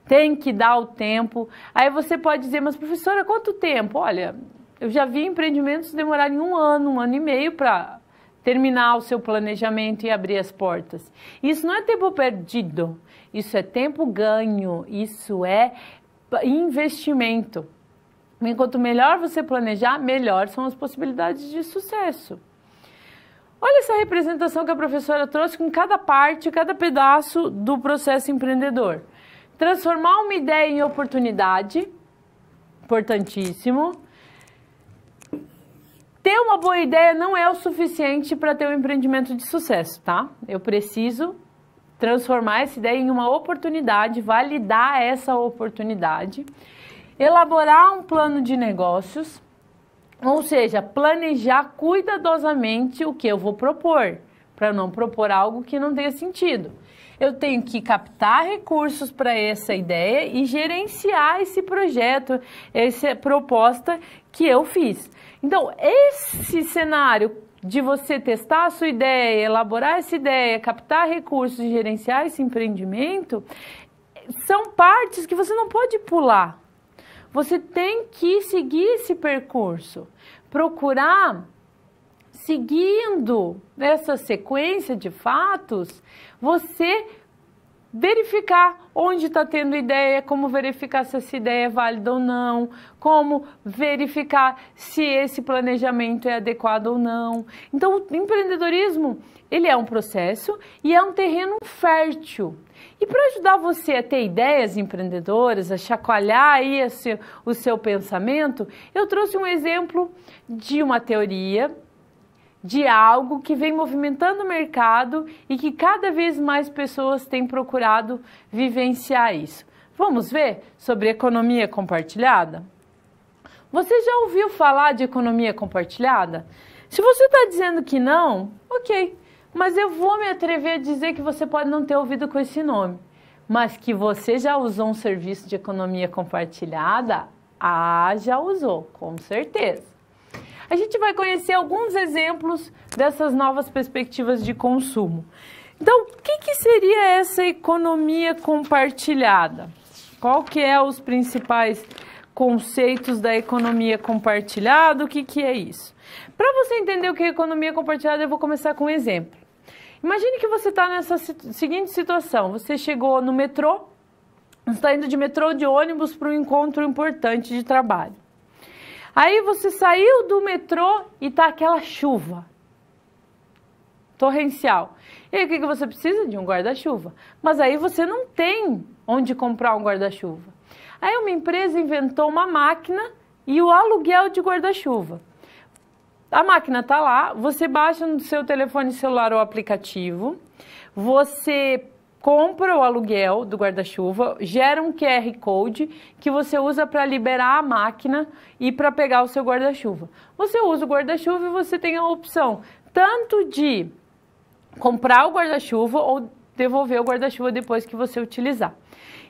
Speaker 1: tem que dar o tempo. Aí você pode dizer, mas professora, quanto tempo? Olha, eu já vi empreendimentos demorarem 1 ano e meio para terminar o seu planejamento e abrir as portas. Isso não é tempo perdido, isso é tempo ganho, isso é investimento. Enquanto melhor você planejar, melhor são as possibilidades de sucesso. Olha essa representação que a professora trouxe com cada parte, cada pedaço do processo empreendedor. Transformar uma ideia em oportunidade, importantíssimo. Ter uma boa ideia não é o suficiente para ter um empreendimento de sucesso, tá? Eu preciso transformar essa ideia em uma oportunidade, validar essa oportunidade, elaborar um plano de negócios, ou seja, planejar cuidadosamente o que eu vou propor, para não propor algo que não tenha sentido. Eu tenho que captar recursos para essa ideia e gerenciar esse projeto, essa proposta que eu fiz. Então, esse cenário de você testar a sua ideia, elaborar essa ideia, captar recursos e gerenciar esse empreendimento, são partes que você não pode pular. Você tem que seguir esse percurso, procurar, seguindo essa sequência de fatos, você verificar onde está tendo ideia, como verificar se essa ideia é válida ou não, como verificar se esse planejamento é adequado ou não. Então, o empreendedorismo, ele é um processo e é um terreno fértil. E para ajudar você a ter ideias empreendedoras, a chacoalhar aí o seu pensamento, eu trouxe um exemplo de uma teoria, de algo que vem movimentando o mercado e que cada vez mais pessoas têm procurado vivenciar isso. Vamos ver sobre economia compartilhada? Você já ouviu falar de economia compartilhada? Se você está dizendo que não, ok. Mas eu vou me atrever a dizer que você pode não ter ouvido com esse nome. Mas que você já usou um serviço de economia compartilhada? Ah, já usou, com certeza. A gente vai conhecer alguns exemplos dessas novas perspectivas de consumo. Então, o que seria essa economia compartilhada? Qual que é os principais conceitos da economia compartilhada? O que é isso? Para você entender o que é economia compartilhada, eu vou começar com um exemplo. Imagine que você está nessa seguinte situação. Você chegou no metrô, está indo de metrô ou de ônibus para um encontro importante de trabalho. Aí você saiu do metrô e tá aquela chuva torrencial. E aí o que você precisa? De um guarda-chuva. Mas aí você não tem onde comprar um guarda-chuva. Aí uma empresa inventou uma máquina e o aluguel de guarda-chuva. A máquina tá lá, você baixa no seu telefone celular o aplicativo, você compra o aluguel do guarda-chuva, gera um QR Code que você usa para liberar a máquina e para pegar o seu guarda-chuva. Você usa o guarda-chuva e você tem a opção tanto de comprar o guarda-chuva ou devolver o guarda-chuva depois que você utilizar.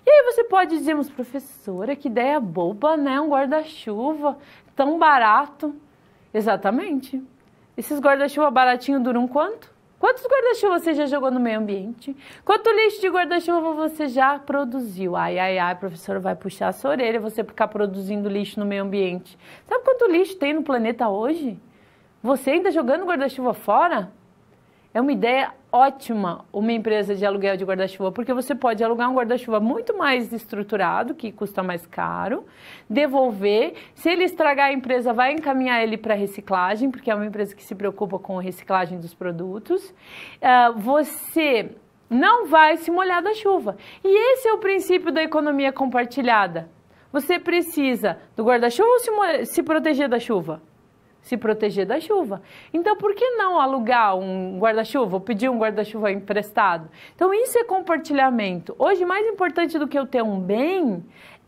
Speaker 1: E aí você pode dizer, mas professora, que ideia boba, né? Um guarda-chuva tão barato. Exatamente. Esses guarda-chuva baratinhos duram quanto? Quantos guarda-chuva você já jogou no meio ambiente? Quanto lixo de guarda-chuva você já produziu? Ai, ai, ai, professor, vai puxar a sua orelha você ficar produzindo lixo no meio ambiente. Sabe quanto lixo tem no planeta hoje? Você ainda jogando guarda-chuva fora? É uma ideia ótima uma empresa de aluguel de guarda-chuva, porque você pode alugar um guarda-chuva muito mais estruturado, que custa mais caro, devolver. Se ele estragar, a empresa vai encaminhar ele para reciclagem, porque é uma empresa que se preocupa com a reciclagem dos produtos. Você não vai se molhar da chuva. E esse é o princípio da economia compartilhada. Você precisa do guarda-chuva ou se proteger da chuva? Se proteger da chuva. Então, por que não alugar um guarda-chuva ou pedir um guarda-chuva emprestado? Então, isso é compartilhamento. Hoje, mais importante do que eu ter um bem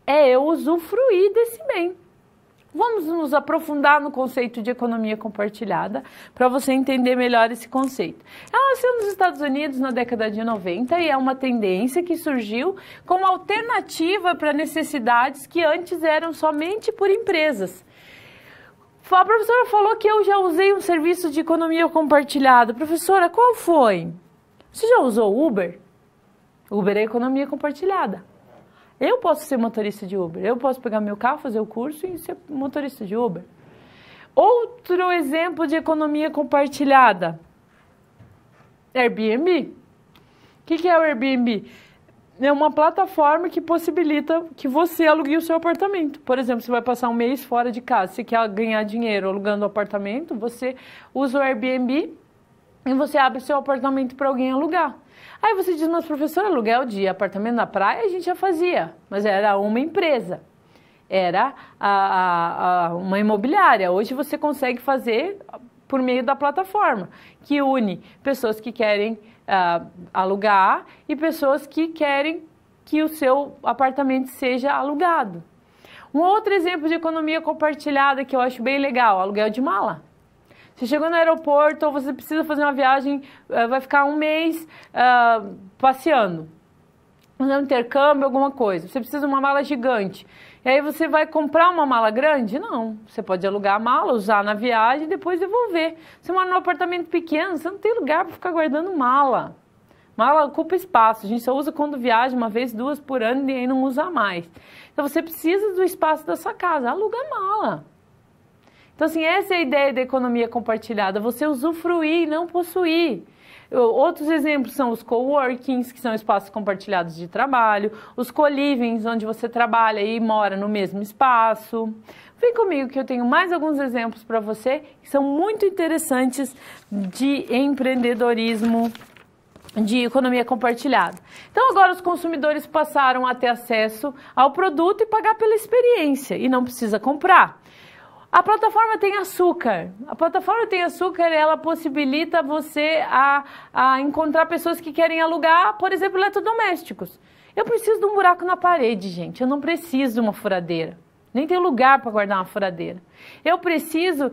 Speaker 1: é eu usufruir desse bem. Vamos nos aprofundar no conceito de economia compartilhada para você entender melhor esse conceito. Ela nasceu nos Estados Unidos na década de 90 e é uma tendência que surgiu como alternativa para necessidades que antes eram somente por empresas. A professora falou que eu já usei um serviço de economia compartilhada. Professora, qual foi? Você já usou Uber? Uber é economia compartilhada. Eu posso ser motorista de Uber. Eu posso pegar meu carro, fazer o curso e ser motorista de Uber. Outro exemplo de economia compartilhada. Airbnb. O que é o Airbnb? É uma plataforma que possibilita que você alugue o seu apartamento. Por exemplo, você vai passar um mês fora de casa, você quer ganhar dinheiro alugando o apartamento, você usa o Airbnb e você abre seu apartamento para alguém alugar. Aí você diz, mas professor, aluguel de apartamento na praia a gente já fazia, mas era uma empresa, era uma imobiliária. Hoje você consegue fazer por meio da plataforma, que une pessoas que querem alugar e pessoas que querem que o seu apartamento seja alugado. Um outro exemplo de economia compartilhada que eu acho bem legal, aluguel de mala. Você chegou no aeroporto ou você precisa fazer uma viagem, vai ficar um mês passeando, fazer um intercâmbio, alguma coisa. Você precisa de uma mala gigante. E aí você vai comprar uma mala grande? Não. Você pode alugar a mala, usar na viagem e depois devolver. Você mora num apartamento pequeno, você não tem lugar para ficar guardando mala. Mala ocupa espaço, a gente só usa quando viaja uma vez, 2 por ano e aí não usa mais. Então você precisa do espaço da sua casa, aluga a mala. Então assim, essa é a ideia da economia compartilhada, você usufruir e não possuir. Outros exemplos são os coworkings, que são espaços compartilhados de trabalho, os co-livings, onde você trabalha e mora no mesmo espaço. Vem comigo que eu tenho mais alguns exemplos para você que são muito interessantes de empreendedorismo, de economia compartilhada. Então agora os consumidores passaram a ter acesso ao produto e pagar pela experiência e não precisa comprar. A plataforma tem açúcar. A plataforma tem açúcar, ela possibilita você a encontrar pessoas que querem alugar, por exemplo, eletrodomésticos. Eu preciso de um buraco na parede, gente. Eu não preciso de uma furadeira. Nem tem lugar para guardar uma furadeira. Eu preciso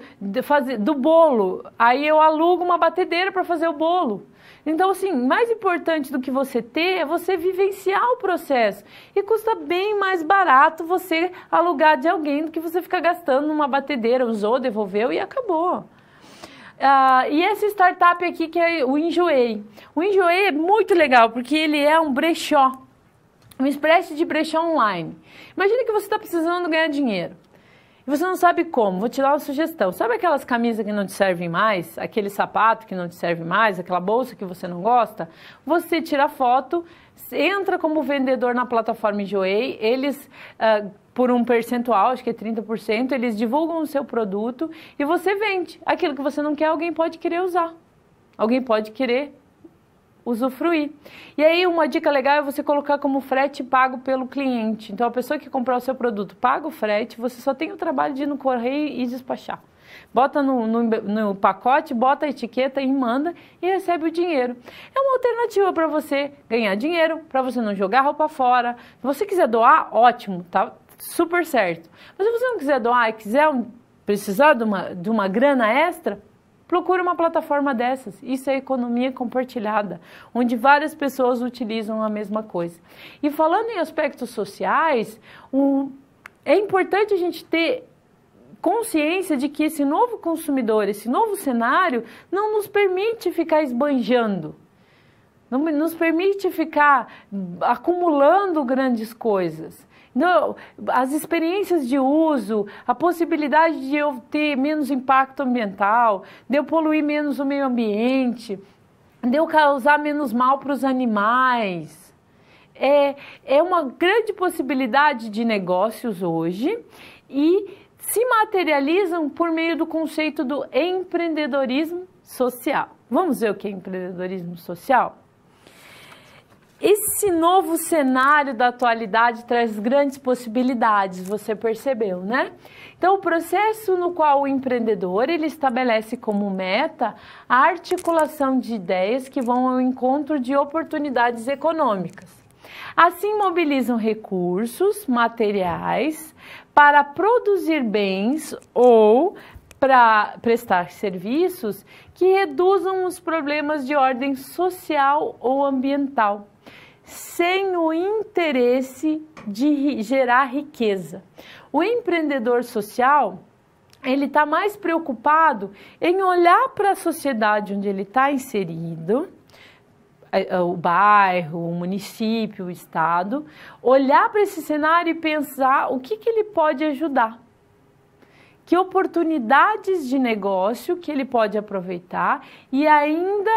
Speaker 1: do bolo. Aí eu alugo uma batedeira para fazer o bolo. Então, assim, mais importante do que você ter é você vivenciar o processo. E custa bem mais barato você alugar de alguém do que você ficar gastando numa batedeira, usou, devolveu e acabou. E essa startup aqui que é o Enjoei. O Enjoei é muito legal porque ele é um brechó, uma espécie de brechó online. Imagina que você está precisando ganhar dinheiro. E você não sabe como, vou te dar uma sugestão. Sabe aquelas camisas que não te servem mais? Aquele sapato que não te serve mais? Aquela bolsa que você não gosta? Você tira foto, entra como vendedor na plataforma Enjoei, eles, por um percentual, acho que é 30%, eles divulgam o seu produto e você vende. Aquilo que você não quer, alguém pode querer usar. Alguém pode querer usufruir. E aí uma dica legal é você colocar como frete pago pelo cliente. Então a pessoa que comprar o seu produto paga o frete, você só tem o trabalho de ir no correio e despachar. Bota no pacote, bota a etiqueta e manda e recebe o dinheiro. É uma alternativa para você ganhar dinheiro, para você não jogar roupa fora. Se você quiser doar, ótimo, tá super certo. Mas se você não quiser doar e quiser precisar de uma grana extra, procura uma plataforma dessas. Isso é economia compartilhada, onde várias pessoas utilizam a mesma coisa. E falando em aspectos sociais, é importante a gente ter consciência de que esse novo consumidor, esse novo cenário, não nos permite ficar esbanjando, não nos permite ficar acumulando grandes coisas. Não, as experiências de uso, a possibilidade de eu ter menos impacto ambiental, de eu poluir menos o meio ambiente, de eu causar menos mal para os animais, é uma grande possibilidade de negócios hoje e se materializam por meio do conceito do empreendedorismo social. Vamos ver o que é empreendedorismo social? Esse novo cenário da atualidade traz grandes possibilidades, você percebeu, né? Então, o processo no qual o empreendedor ele estabelece como meta a articulação de ideias que vão ao encontro de oportunidades econômicas. Assim, mobilizam recursos materiais para produzir bens ou para prestar serviços que reduzam os problemas de ordem social ou ambiental, sem o interesse de gerar riqueza. O empreendedor social, ele está mais preocupado em olhar para a sociedade onde ele está inserido, o bairro, o município, o estado, olhar para esse cenário e pensar o que ele pode ajudar. Que oportunidades de negócio que ele pode aproveitar e ainda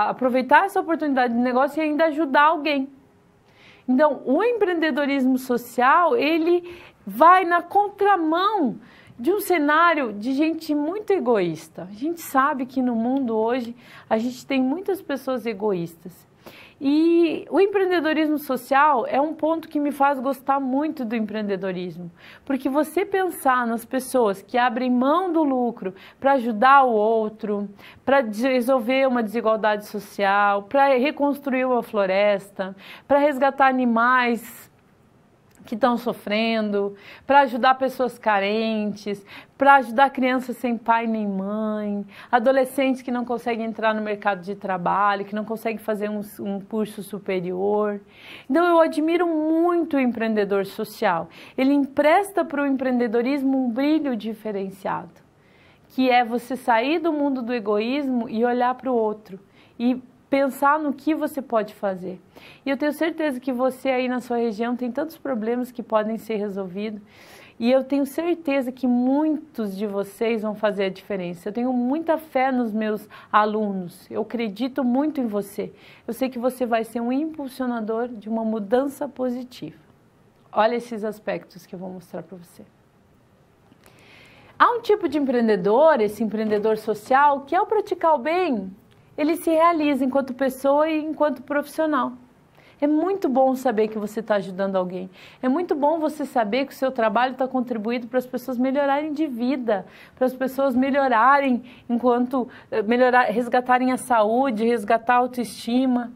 Speaker 1: aproveitar essa oportunidade de negócio e ainda ajudar alguém. Então, o empreendedorismo social, ele vai na contramão de um cenário de gente muito egoísta. A gente sabe que no mundo hoje a gente tem muitas pessoas egoístas. E o empreendedorismo social é um ponto que me faz gostar muito do empreendedorismo, porque você pensar nas pessoas que abrem mão do lucro para ajudar o outro, para resolver uma desigualdade social, para reconstruir uma floresta, para resgatar animais que estão sofrendo, para ajudar pessoas carentes, para ajudar crianças sem pai nem mãe, adolescentes que não conseguem entrar no mercado de trabalho, que não conseguem fazer um curso superior. Então eu admiro muito o empreendedor social. Ele empresta para o empreendedorismo um brilho diferenciado, que é você sair do mundo do egoísmo e olhar para o outro e pensar no que você pode fazer. E eu tenho certeza que você aí na sua região tem tantos problemas que podem ser resolvidos. E eu tenho certeza que muitos de vocês vão fazer a diferença. Eu tenho muita fé nos meus alunos. Eu acredito muito em você. Eu sei que você vai ser um impulsionador de uma mudança positiva. Olha esses aspectos que eu vou mostrar para você. Há um tipo de empreendedor, esse empreendedor social, que ao praticar o bem, ele se realiza enquanto pessoa e enquanto profissional. É muito bom saber que você está ajudando alguém. É muito bom você saber que o seu trabalho está contribuindo para as pessoas melhorarem de vida, para as pessoas melhorarem resgatarem a saúde, resgatar a autoestima.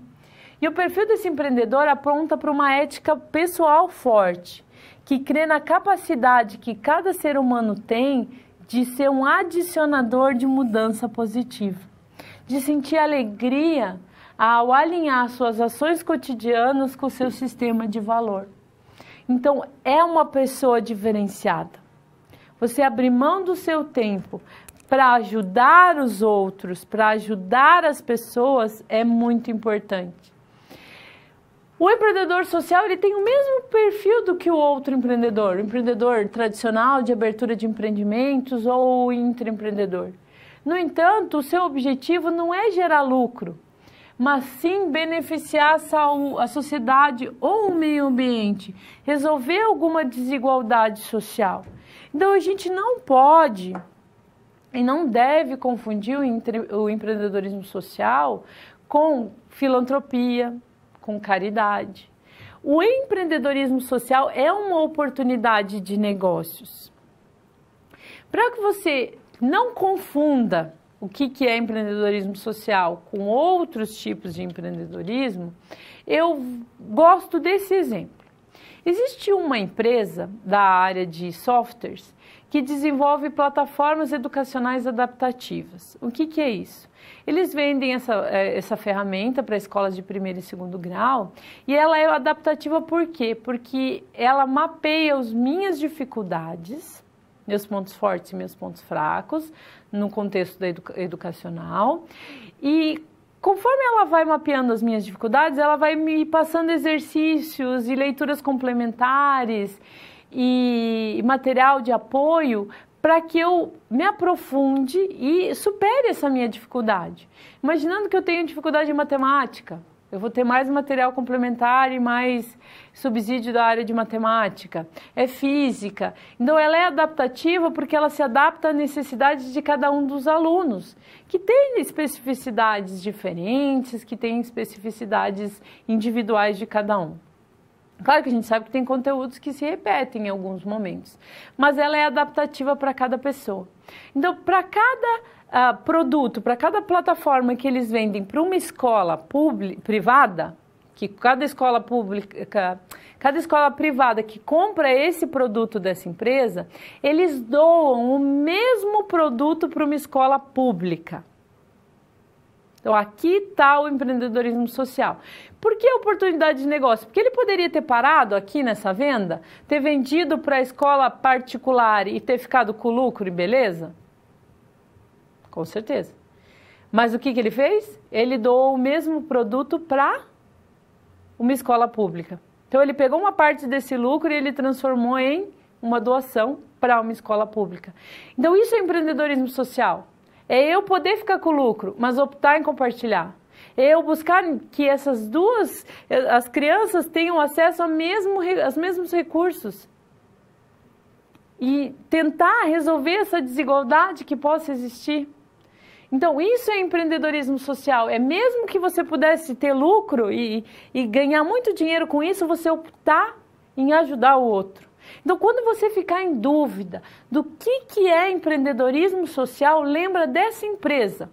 Speaker 1: E o perfil desse empreendedor aponta para uma ética pessoal forte, que crê na capacidade que cada ser humano tem de ser um adicionador de mudança positiva, de sentir alegria ao alinhar suas ações cotidianas com o seu sistema de valor. Então, é uma pessoa diferenciada. Você abrir mão do seu tempo para ajudar os outros, para ajudar as pessoas, é muito importante. O empreendedor social, ele tem o mesmo perfil do que o outro empreendedor, o empreendedor tradicional de abertura de empreendimentos ou o intraempreendedor. No entanto, o seu objetivo não é gerar lucro, mas sim beneficiar a sociedade ou o meio ambiente, resolver alguma desigualdade social. Então, a gente não pode e não deve confundir o empreendedorismo social com filantropia, com caridade. O empreendedorismo social é uma oportunidade de negócios. Para que você não confunda o que é empreendedorismo social com outros tipos de empreendedorismo, eu gosto desse exemplo. Existe uma empresa da área de softwares que desenvolve plataformas educacionais adaptativas. O que é isso? Eles vendem essa ferramenta para escolas de primeiro e segundo grau e ela é adaptativa por quê? Porque ela mapeia as minhas dificuldades, meus pontos fortes e meus pontos fracos, no contexto educacional. E conforme ela vai mapeando as minhas dificuldades, ela vai me passando exercícios e leituras complementares e material de apoio para que eu me aprofunde e supere essa minha dificuldade. Imaginando que eu tenho dificuldade em matemática, eu vou ter mais material complementar e mais subsídio da área de matemática. É física. Então, ela é adaptativa porque ela se adapta às necessidades de cada um dos alunos, que tem especificidades diferentes, que tem especificidades individuais de cada um. Claro que a gente sabe que tem conteúdos que se repetem em alguns momentos, mas ela é adaptativa para cada pessoa. Então, para cada produto, para cada plataforma que eles vendem para uma escola privada, que cada escola privada que compra esse produto dessa empresa, eles doam o mesmo produto para uma escola pública. Então, aqui está o empreendedorismo social. Por que oportunidade de negócio? Porque ele poderia ter parado aqui nessa venda, ter vendido para a escola particular e ter ficado com lucro e beleza? Com certeza. Mas o que ele fez? Ele doou o mesmo produto para uma escola pública. Então, ele pegou uma parte desse lucro e ele transformou em uma doação para uma escola pública. Então, isso é empreendedorismo social. É eu poder ficar com lucro, mas optar em compartilhar. É eu buscar que as crianças tenham acesso aos mesmos recursos. e tentar resolver essa desigualdade que possa existir. Então, isso é empreendedorismo social. É mesmo que você pudesse ter lucro e ganhar muito dinheiro com isso, você optar em ajudar o outro. Então, quando você ficar em dúvida do que é empreendedorismo social, lembra dessa empresa,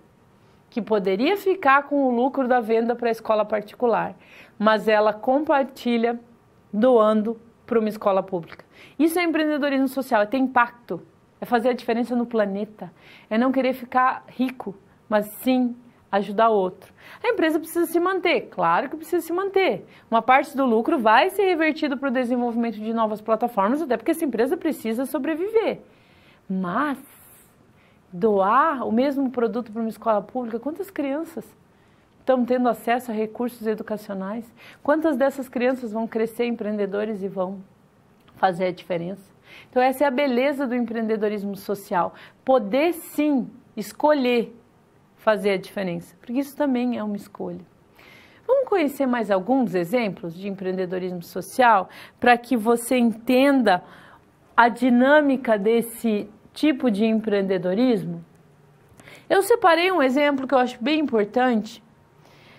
Speaker 1: que poderia ficar com o lucro da venda para a escola particular, mas ela compartilha doando para uma escola pública. Isso é empreendedorismo social, é ter impacto. É fazer a diferença no planeta, é não querer ficar rico, mas sim ajudar o outro. A empresa precisa se manter, claro que precisa se manter. Uma parte do lucro vai ser revertido para o desenvolvimento de novas plataformas, até porque essa empresa precisa sobreviver. Mas doar o mesmo produto para uma escola pública, quantas crianças estão tendo acesso a recursos educacionais? Quantas dessas crianças vão crescer empreendedores e vão fazer a diferença? Então essa é a beleza do empreendedorismo social, poder sim escolher fazer a diferença, porque isso também é uma escolha. Vamos conhecer mais alguns exemplos de empreendedorismo social para que você entenda a dinâmica desse tipo de empreendedorismo? Eu separei um exemplo que eu acho bem importante.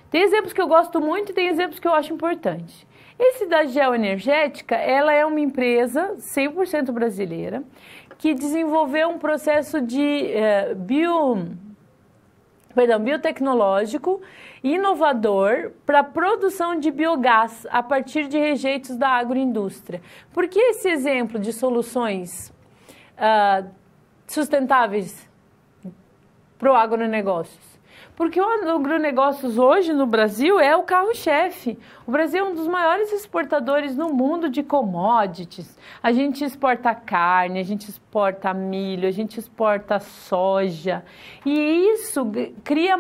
Speaker 1: Tem exemplos que eu gosto muito e tem exemplos que eu acho importantes. Esse da Geoenergética, ela é uma empresa 100% brasileira que desenvolveu um processo de biotecnológico inovador para a produção de biogás a partir de rejeitos da agroindústria. Por que esse exemplo de soluções sustentáveis para o agronegócios? Porque o agronegócios hoje no Brasil é o carro-chefe. O Brasil é um dos maiores exportadores no mundo de commodities. A gente exporta carne, a gente exporta milho, a gente exporta soja. E isso cria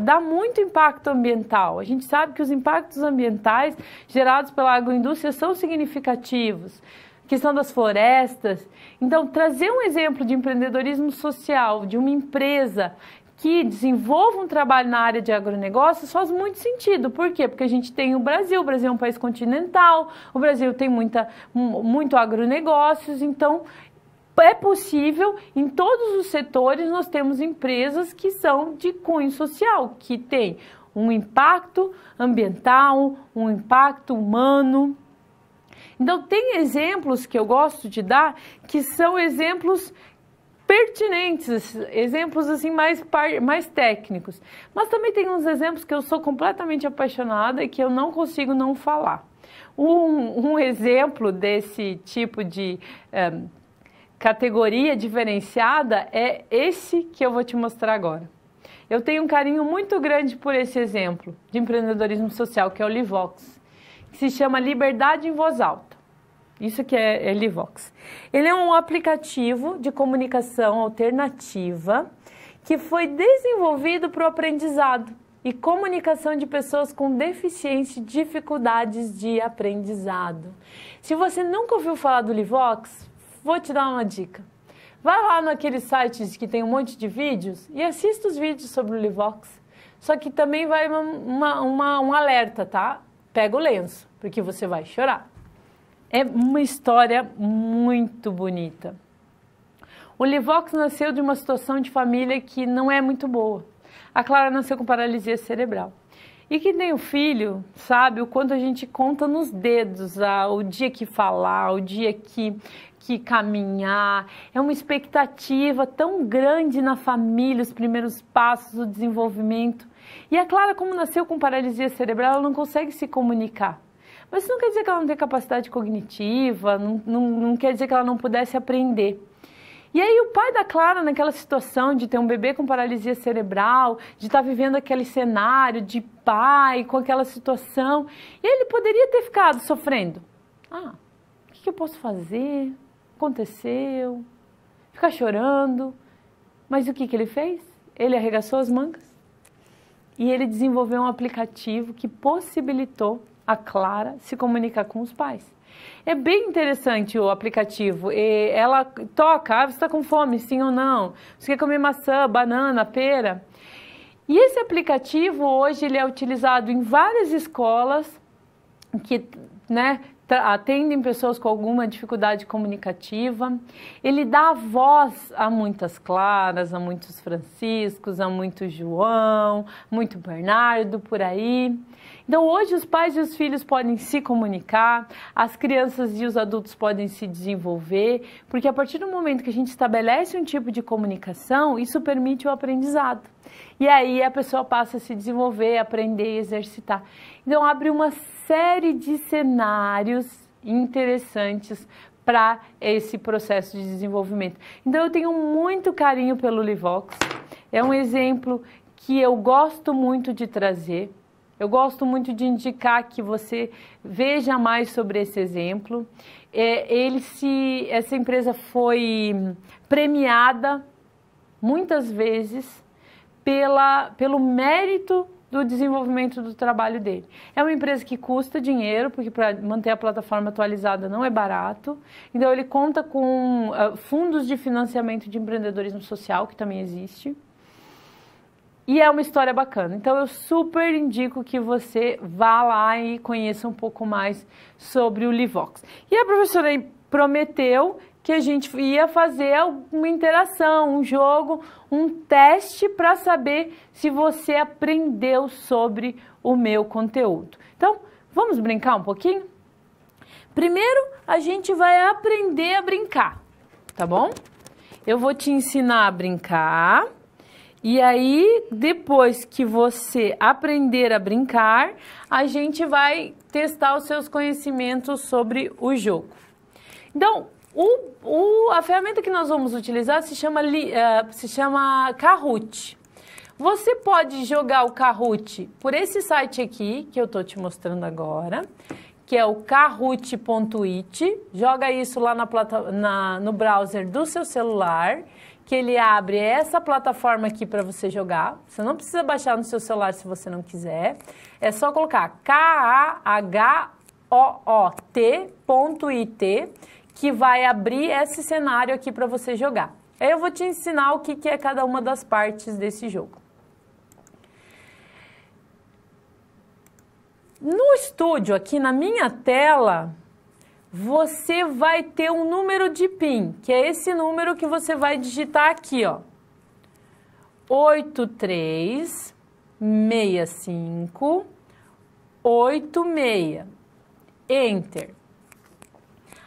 Speaker 1: dá muito impacto ambiental. A gente sabe que os impactos ambientais gerados pela agroindústria são significativos. Questão das florestas. Então, trazer um exemplo de empreendedorismo social, de uma empresa que desenvolva um trabalho na área de agronegócios faz muito sentido. Por quê? Porque a gente tem o Brasil é um país continental, o Brasil tem muito agronegócios, então é possível, em todos os setores, nós temos empresas que são de cunho social, que têm um impacto ambiental, um impacto humano. Então, tem exemplos que eu gosto de dar, que são exemplos pertinentes, exemplos assim mais técnicos. Mas também tem uns exemplos que eu sou completamente apaixonada e que eu não consigo não falar. Um exemplo desse tipo de categoria diferenciada é esse que eu vou te mostrar agora. Eu tenho um carinho muito grande por esse exemplo de empreendedorismo social, que é o Livox, que se chama Liberdade em Voz Alta. Isso que é Livox. Ele é um aplicativo de comunicação alternativa que foi desenvolvido para o aprendizado e comunicação de pessoas com deficiência e dificuldades de aprendizado. Se você nunca ouviu falar do Livox, vou te dar uma dica. Vai lá naqueles sites que tem um monte de vídeos e assista os vídeos sobre o Livox. Só que também vai um alerta, tá? Pega o lenço, porque você vai chorar. É uma história muito bonita. O Livox nasceu de uma situação de família que não é muito boa. A Clara nasceu com paralisia cerebral. E quem tem o filho sabe o quanto a gente conta nos dedos o dia que falar, o dia que caminhar. É uma expectativa tão grande na família, os primeiros passos, o desenvolvimento. E a Clara, como nasceu com paralisia cerebral, ela não consegue se comunicar. Mas isso não quer dizer que ela não tem capacidade cognitiva, não quer dizer que ela não pudesse aprender. E aí o pai da Clara, naquela situação de ter um bebê com paralisia cerebral, de estar vivendo aquele cenário de pai com aquela situação, e ele poderia ter ficado sofrendo. O que eu posso fazer? Aconteceu. Ficar chorando. Mas o que ele fez? Ele arregaçou as mangas e ele desenvolveu um aplicativo que possibilitou a Clara se comunicar com os pais. É bem interessante o aplicativo. Ela toca, você está com fome, sim ou não? Você quer comer maçã, banana, pera? E esse aplicativo hoje ele é utilizado em várias escolas que atendem pessoas com alguma dificuldade comunicativa. Ele dá voz a muitas Claras, a muitos Franciscos, a muito João, muito Bernardo, por aí. Então, hoje os pais e os filhos podem se comunicar, as crianças e os adultos podem se desenvolver, porque a partir do momento que a gente estabelece um tipo de comunicação, isso permite o aprendizado. E aí a pessoa passa a se desenvolver, aprender e exercitar. Então, abre uma série de cenários interessantes para esse processo de desenvolvimento. Então, eu tenho muito carinho pelo Livox. É um exemplo que eu gosto muito de trazer. Eu gosto muito de indicar que você veja mais sobre esse exemplo. Essa empresa foi premiada muitas vezes pelo mérito do desenvolvimento do trabalho dele. É uma empresa que custa dinheiro, porque para manter a plataforma atualizada não é barato. Então ele conta com fundos de financiamento de empreendedorismo social, que também existe. E é uma história bacana. Então eu super indico que você vá lá e conheça um pouco mais sobre o Livox. E a professora aí prometeu que a gente ia fazer uma interação, um jogo, um teste para saber se você aprendeu sobre o meu conteúdo. Então, vamos brincar um pouquinho? Primeiro, a gente vai aprender a brincar, tá bom? Eu vou te ensinar a brincar. E aí, depois que você aprender a brincar, a gente vai testar os seus conhecimentos sobre o jogo. Então, a ferramenta que nós vamos utilizar se chama Kahoot. Você pode jogar o Kahoot por esse site aqui, que eu estou te mostrando agora, que é o kahoot.it. Joga isso lá no browser do seu celular, que ele abre essa plataforma aqui para você jogar. Você não precisa baixar no seu celular se você não quiser. É só colocar kahoot.it, que vai abrir esse cenário aqui para você jogar. Aí eu vou te ensinar o que é cada uma das partes desse jogo. No estúdio, aqui na minha tela, você vai ter um número de PIN, que é esse número que você vai digitar aqui, ó. 836586. Enter.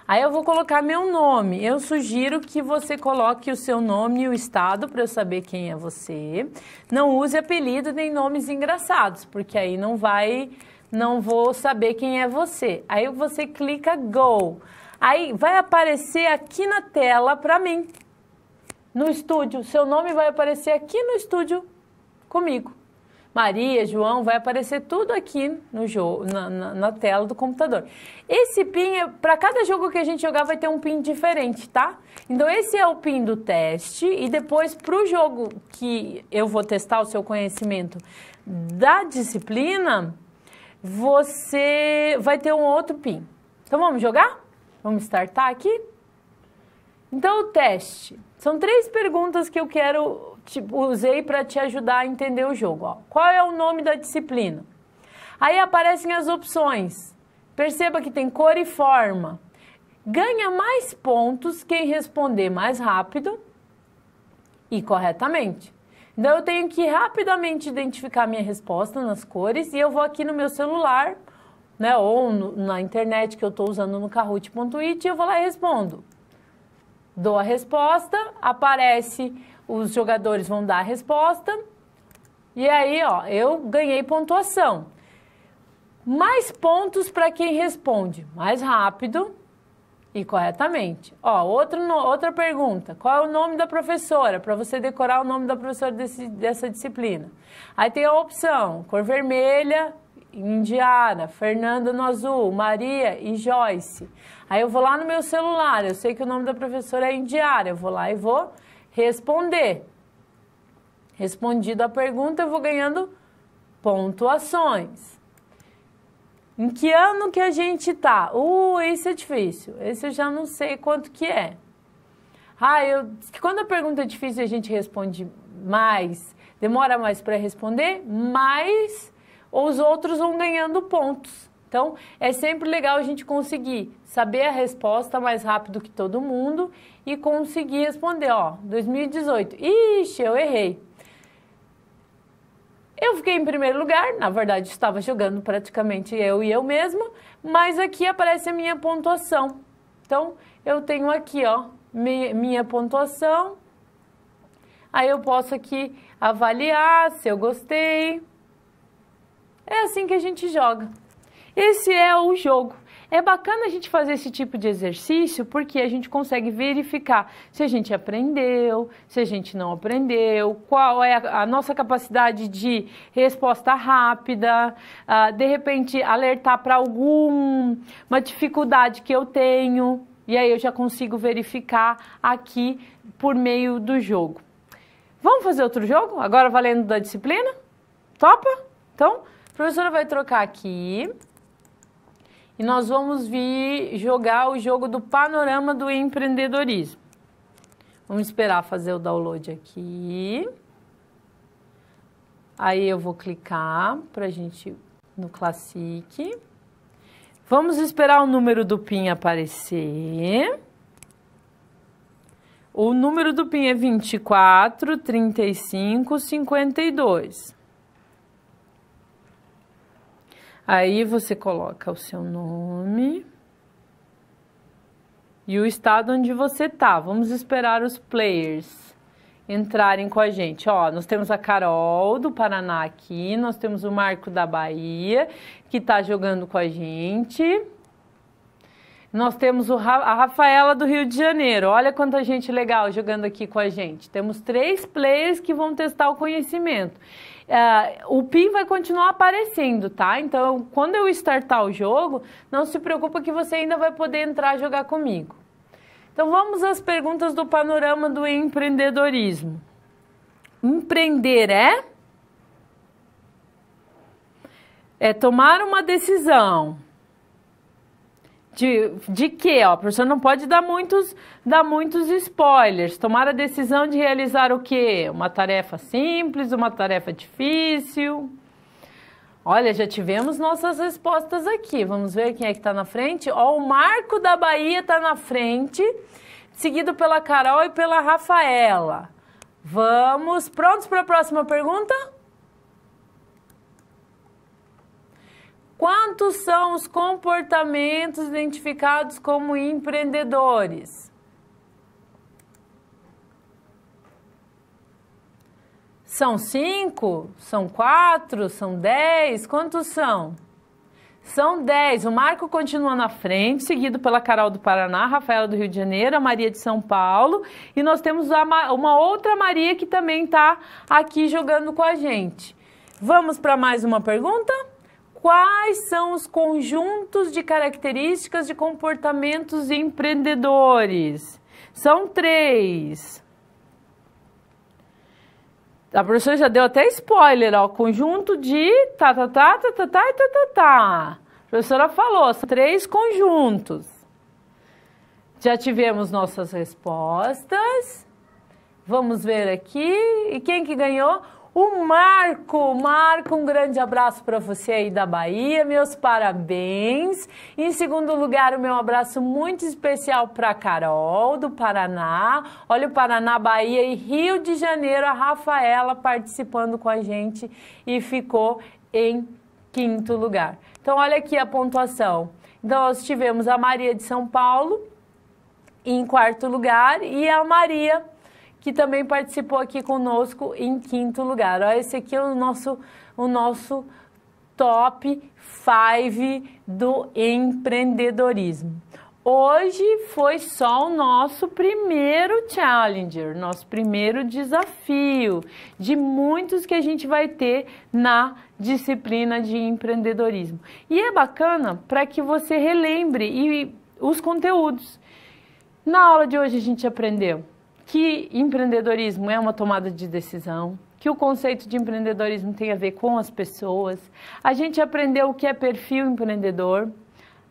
Speaker 1: Aí eu vou colocar meu nome. Eu sugiro que você coloque o seu nome e o estado para eu saber quem é você. Não use apelido nem nomes engraçados, porque aí não vou saber quem é você. Aí você clica Go. Aí vai aparecer aqui na tela para mim, no estúdio. Seu nome vai aparecer aqui no estúdio comigo. Maria, João, vai aparecer tudo aqui no jogo, na tela do computador. Esse PIN, para cada jogo que a gente jogar, vai ter um PIN diferente, tá? Então, esse é o PIN do teste. E depois, para o jogo que eu vou testar o seu conhecimento da disciplina, você vai ter um outro PIN. Então, vamos jogar? Vamos startar aqui? Então, o teste. São 3 perguntas que eu usei para te ajudar a entender o jogo. Ó. Qual é o nome da disciplina? Aí aparecem as opções. Perceba que tem cor e forma. Ganha mais pontos quem responder mais rápido e corretamente. Então, eu tenho que rapidamente identificar minha resposta nas cores e eu vou aqui no meu celular, né, ou na internet que eu estou usando no kahoot.it e eu vou lá e respondo. Dou a resposta, aparece, os jogadores vão dar a resposta e aí, ó, eu ganhei pontuação. Mais pontos para quem responde mais rápido e corretamente. Ó, outra pergunta. Qual é o nome da professora? Para você decorar o nome da professora dessa disciplina. Aí tem a opção, cor vermelha, Indiara, Fernanda no azul, Maria e Joyce. Aí eu vou lá no meu celular, eu sei que o nome da professora é Indiara, eu vou lá e vou responder. Respondido a pergunta, eu vou ganhando pontuações. Em que ano que a gente tá? Esse é difícil. Esse eu já não sei quanto que é. Quando a pergunta é difícil, a gente responde mais, demora mais para responder, mais os outros vão ganhando pontos, Então, é sempre legal a gente conseguir saber a resposta mais rápido que todo mundo e conseguir responder, ó, 2018. Ixi, eu errei. Eu fiquei em primeiro lugar, na verdade estava jogando praticamente eu e eu mesma, mas aqui aparece a minha pontuação. Então, eu tenho aqui, ó, minha pontuação. Aí eu posso aqui avaliar se eu gostei. É assim que a gente joga. Esse é o jogo. É bacana a gente fazer esse tipo de exercício porque a gente consegue verificar se a gente aprendeu, se a gente não aprendeu, qual é a nossa capacidade de resposta rápida, de repente alertar para alguma dificuldade que eu tenho, e aí eu já consigo verificar aqui por meio do jogo. Vamos fazer outro jogo? Agora valendo da disciplina? Topa? Então, a professora vai trocar aqui. E nós vamos vir jogar o jogo do panorama do empreendedorismo. Vamos esperar fazer o download aqui. Aí eu vou clicar pra gente no Classic. Vamos esperar o número do PIN aparecer. O número do PIN é 24 35 52. Aí você coloca o seu nome e o estado onde você tá. Vamos esperar os players entrarem com a gente. Ó, nós temos a Carol do Paraná aqui, nós temos o Marco da Bahia que tá jogando com a gente. Nós temos a Rafaela do Rio de Janeiro. Olha quanta gente legal jogando aqui com a gente. Temos 3 players que vão testar o conhecimento. O PIN vai continuar aparecendo, tá? Então, quando eu startar o jogo, não se preocupa que você ainda vai poder entrar e jogar comigo. Então, vamos às perguntas do panorama do empreendedorismo. Empreender é tomar uma decisão. De quê? Ó, a professora não pode dar muitos spoilers. Tomar a decisão de realizar o quê? Uma tarefa simples, uma tarefa difícil. Olha, já tivemos nossas respostas aqui. Vamos ver quem é que está na frente. Ó, o Marco da Bahia está na frente, seguido pela Carol e pela Rafaela. Vamos, prontos para a próxima pergunta? Quantos são os comportamentos identificados como empreendedores? São 5? São 4? São 10? Quantos são? São 10. O Marco continua na frente, seguido pela Carol do Paraná, a Rafaela do Rio de Janeiro, a Maria de São Paulo. E nós temos uma outra Maria que também está aqui jogando com a gente. Vamos para mais uma pergunta? Quais são os conjuntos de características de comportamentos empreendedores? São 3. A professora já deu até spoiler, ó. Conjunto de A professora falou, são 3 conjuntos. Já tivemos nossas respostas. Vamos ver aqui. E quem que ganhou? O Marco. Marco, um grande abraço para você aí da Bahia, meus parabéns. Em segundo lugar, o meu abraço muito especial para a Carol, do Paraná. Olha o Paraná, Bahia e Rio de Janeiro, a Rafaela participando com a gente e ficou em 5º lugar. Então, olha aqui a pontuação. Então, nós tivemos a Maria de São Paulo em 4º lugar e a Maria, que também participou aqui conosco em 5º lugar. Olha, esse aqui é o nosso top 5 do empreendedorismo. Hoje foi só o nosso primeiro challenger, nosso primeiro desafio, de muitos que a gente vai ter na disciplina de empreendedorismo. E é bacana para que você relembre os conteúdos. Na aula de hoje a gente aprendeu que empreendedorismo é uma tomada de decisão, que o conceito de empreendedorismo tem a ver com as pessoas. A gente aprendeu o que é perfil empreendedor.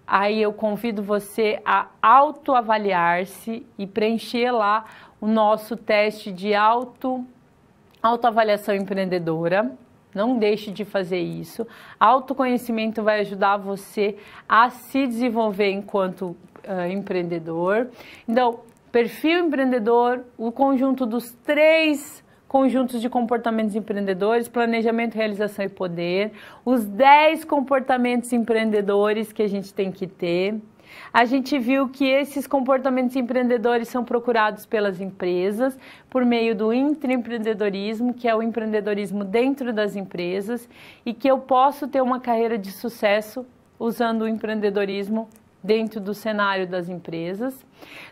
Speaker 1: Aí eu convido você a autoavaliar-se e preencher lá o nosso teste de autoavaliação empreendedora. Não deixe de fazer isso. Autoconhecimento vai ajudar você a se desenvolver enquanto empreendedor. Então, perfil empreendedor, o conjunto dos 3 conjuntos de comportamentos empreendedores, planejamento, realização e poder, os 10 comportamentos empreendedores que a gente tem que ter. A gente viu que esses comportamentos empreendedores são procurados pelas empresas por meio do intraempreendedorismo, que é o empreendedorismo dentro das empresas, e que eu posso ter uma carreira de sucesso usando o empreendedorismo dentro do cenário das empresas.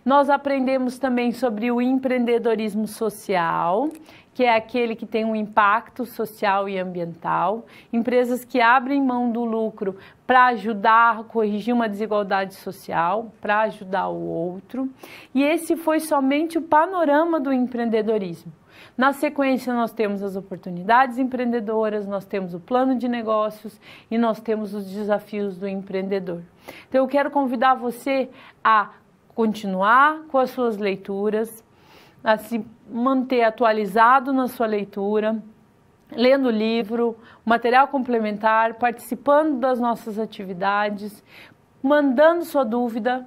Speaker 1: Nós aprendemos também sobre o empreendedorismo social, que é aquele que tem um impacto social e ambiental, empresas que abrem mão do lucro para ajudar a corrigir uma desigualdade social, para ajudar o outro. E esse foi somente o panorama do empreendedorismo. Na sequência, nós temos as oportunidades empreendedoras, nós temos o plano de negócios e nós temos os desafios do empreendedor. Então, eu quero convidar você a continuar com as suas leituras, a se manter atualizado na sua leitura, lendo livro, material complementar, participando das nossas atividades, mandando sua dúvida.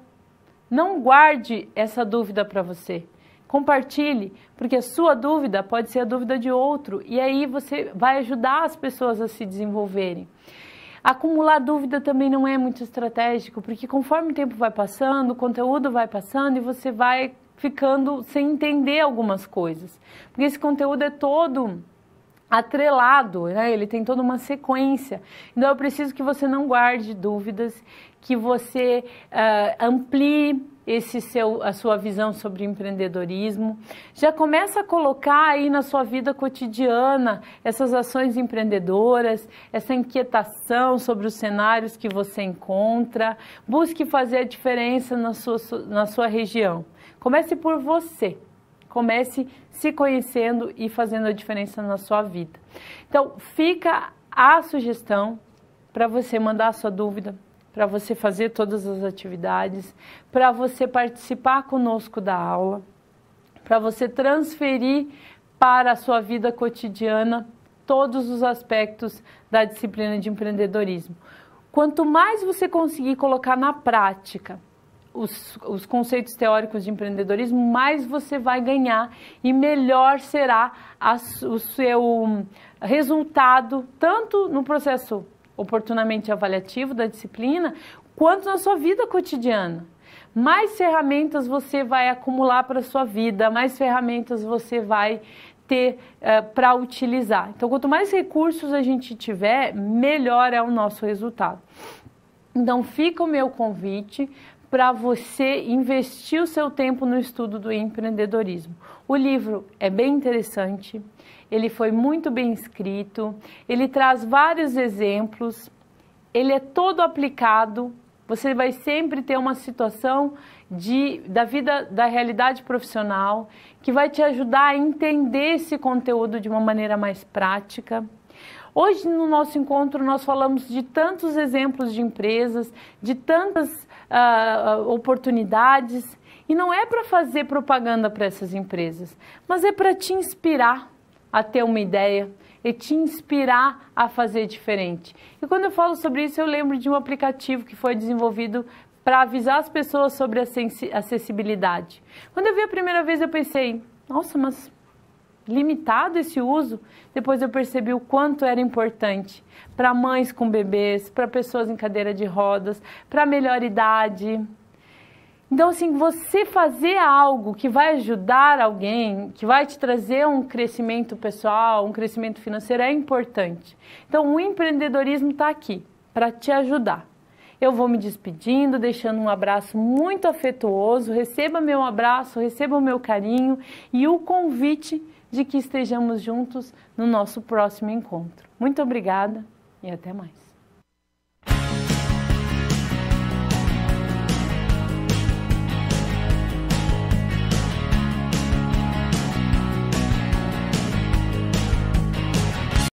Speaker 1: Não guarde essa dúvida para você. Compartilhe, porque a sua dúvida pode ser a dúvida de outro e aí você vai ajudar as pessoas a se desenvolverem. Acumular dúvida também não é muito estratégico, porque conforme o tempo vai passando, o conteúdo vai passando e você vai ficando sem entender algumas coisas. Porque esse conteúdo é todo atrelado, né? Ele tem toda uma sequência. Então eu preciso que você não guarde dúvidas, que você amplie a sua visão sobre empreendedorismo. Já começa a colocar aí na sua vida cotidiana essas ações empreendedoras, essa inquietação sobre os cenários que você encontra. Busque fazer a diferença na sua região. Comece por você. Comece se conhecendo e fazendo a diferença na sua vida. Então, fica a sugestão para você mandar a sua dúvida, para você fazer todas as atividades, para você participar conosco da aula, para você transferir para a sua vida cotidiana todos os aspectos da disciplina de empreendedorismo. Quanto mais você conseguir colocar na prática os conceitos teóricos de empreendedorismo, mais você vai ganhar e melhor será o seu resultado, tanto no processo oportunamente avaliativo da disciplina, quanto na sua vida cotidiana. Mais ferramentas você vai acumular para a sua vida, mais ferramentas você vai ter para utilizar. Então, quanto mais recursos a gente tiver, melhor é o nosso resultado. Então, fica o meu convite para você investir o seu tempo no estudo do empreendedorismo. O livro é bem interessante, ele foi muito bem escrito, ele traz vários exemplos, ele é todo aplicado, você vai sempre ter uma situação da vida, da realidade profissional, que vai te ajudar a entender esse conteúdo de uma maneira mais prática. Hoje, no nosso encontro, nós falamos de tantos exemplos de empresas, de tantas oportunidades, e não é para fazer propaganda para essas empresas, mas é para te inspirar a ter uma ideia e te inspirar a fazer diferente. E quando eu falo sobre isso, eu lembro de um aplicativo que foi desenvolvido para avisar as pessoas sobre a acessibilidade. Quando eu vi a primeira vez, eu pensei, nossa, mas limitado esse uso? Depois eu percebi o quanto era importante para mães com bebês, para pessoas em cadeira de rodas, para melhor idade. Então, assim, você fazer algo que vai ajudar alguém, que vai te trazer um crescimento pessoal, um crescimento financeiro, é importante. Então, o empreendedorismo está aqui para te ajudar. Eu vou me despedindo, deixando um abraço muito afetuoso. Receba meu abraço, receba o meu carinho e o convite de que estejamos juntos no nosso próximo encontro. Muito obrigada e até mais.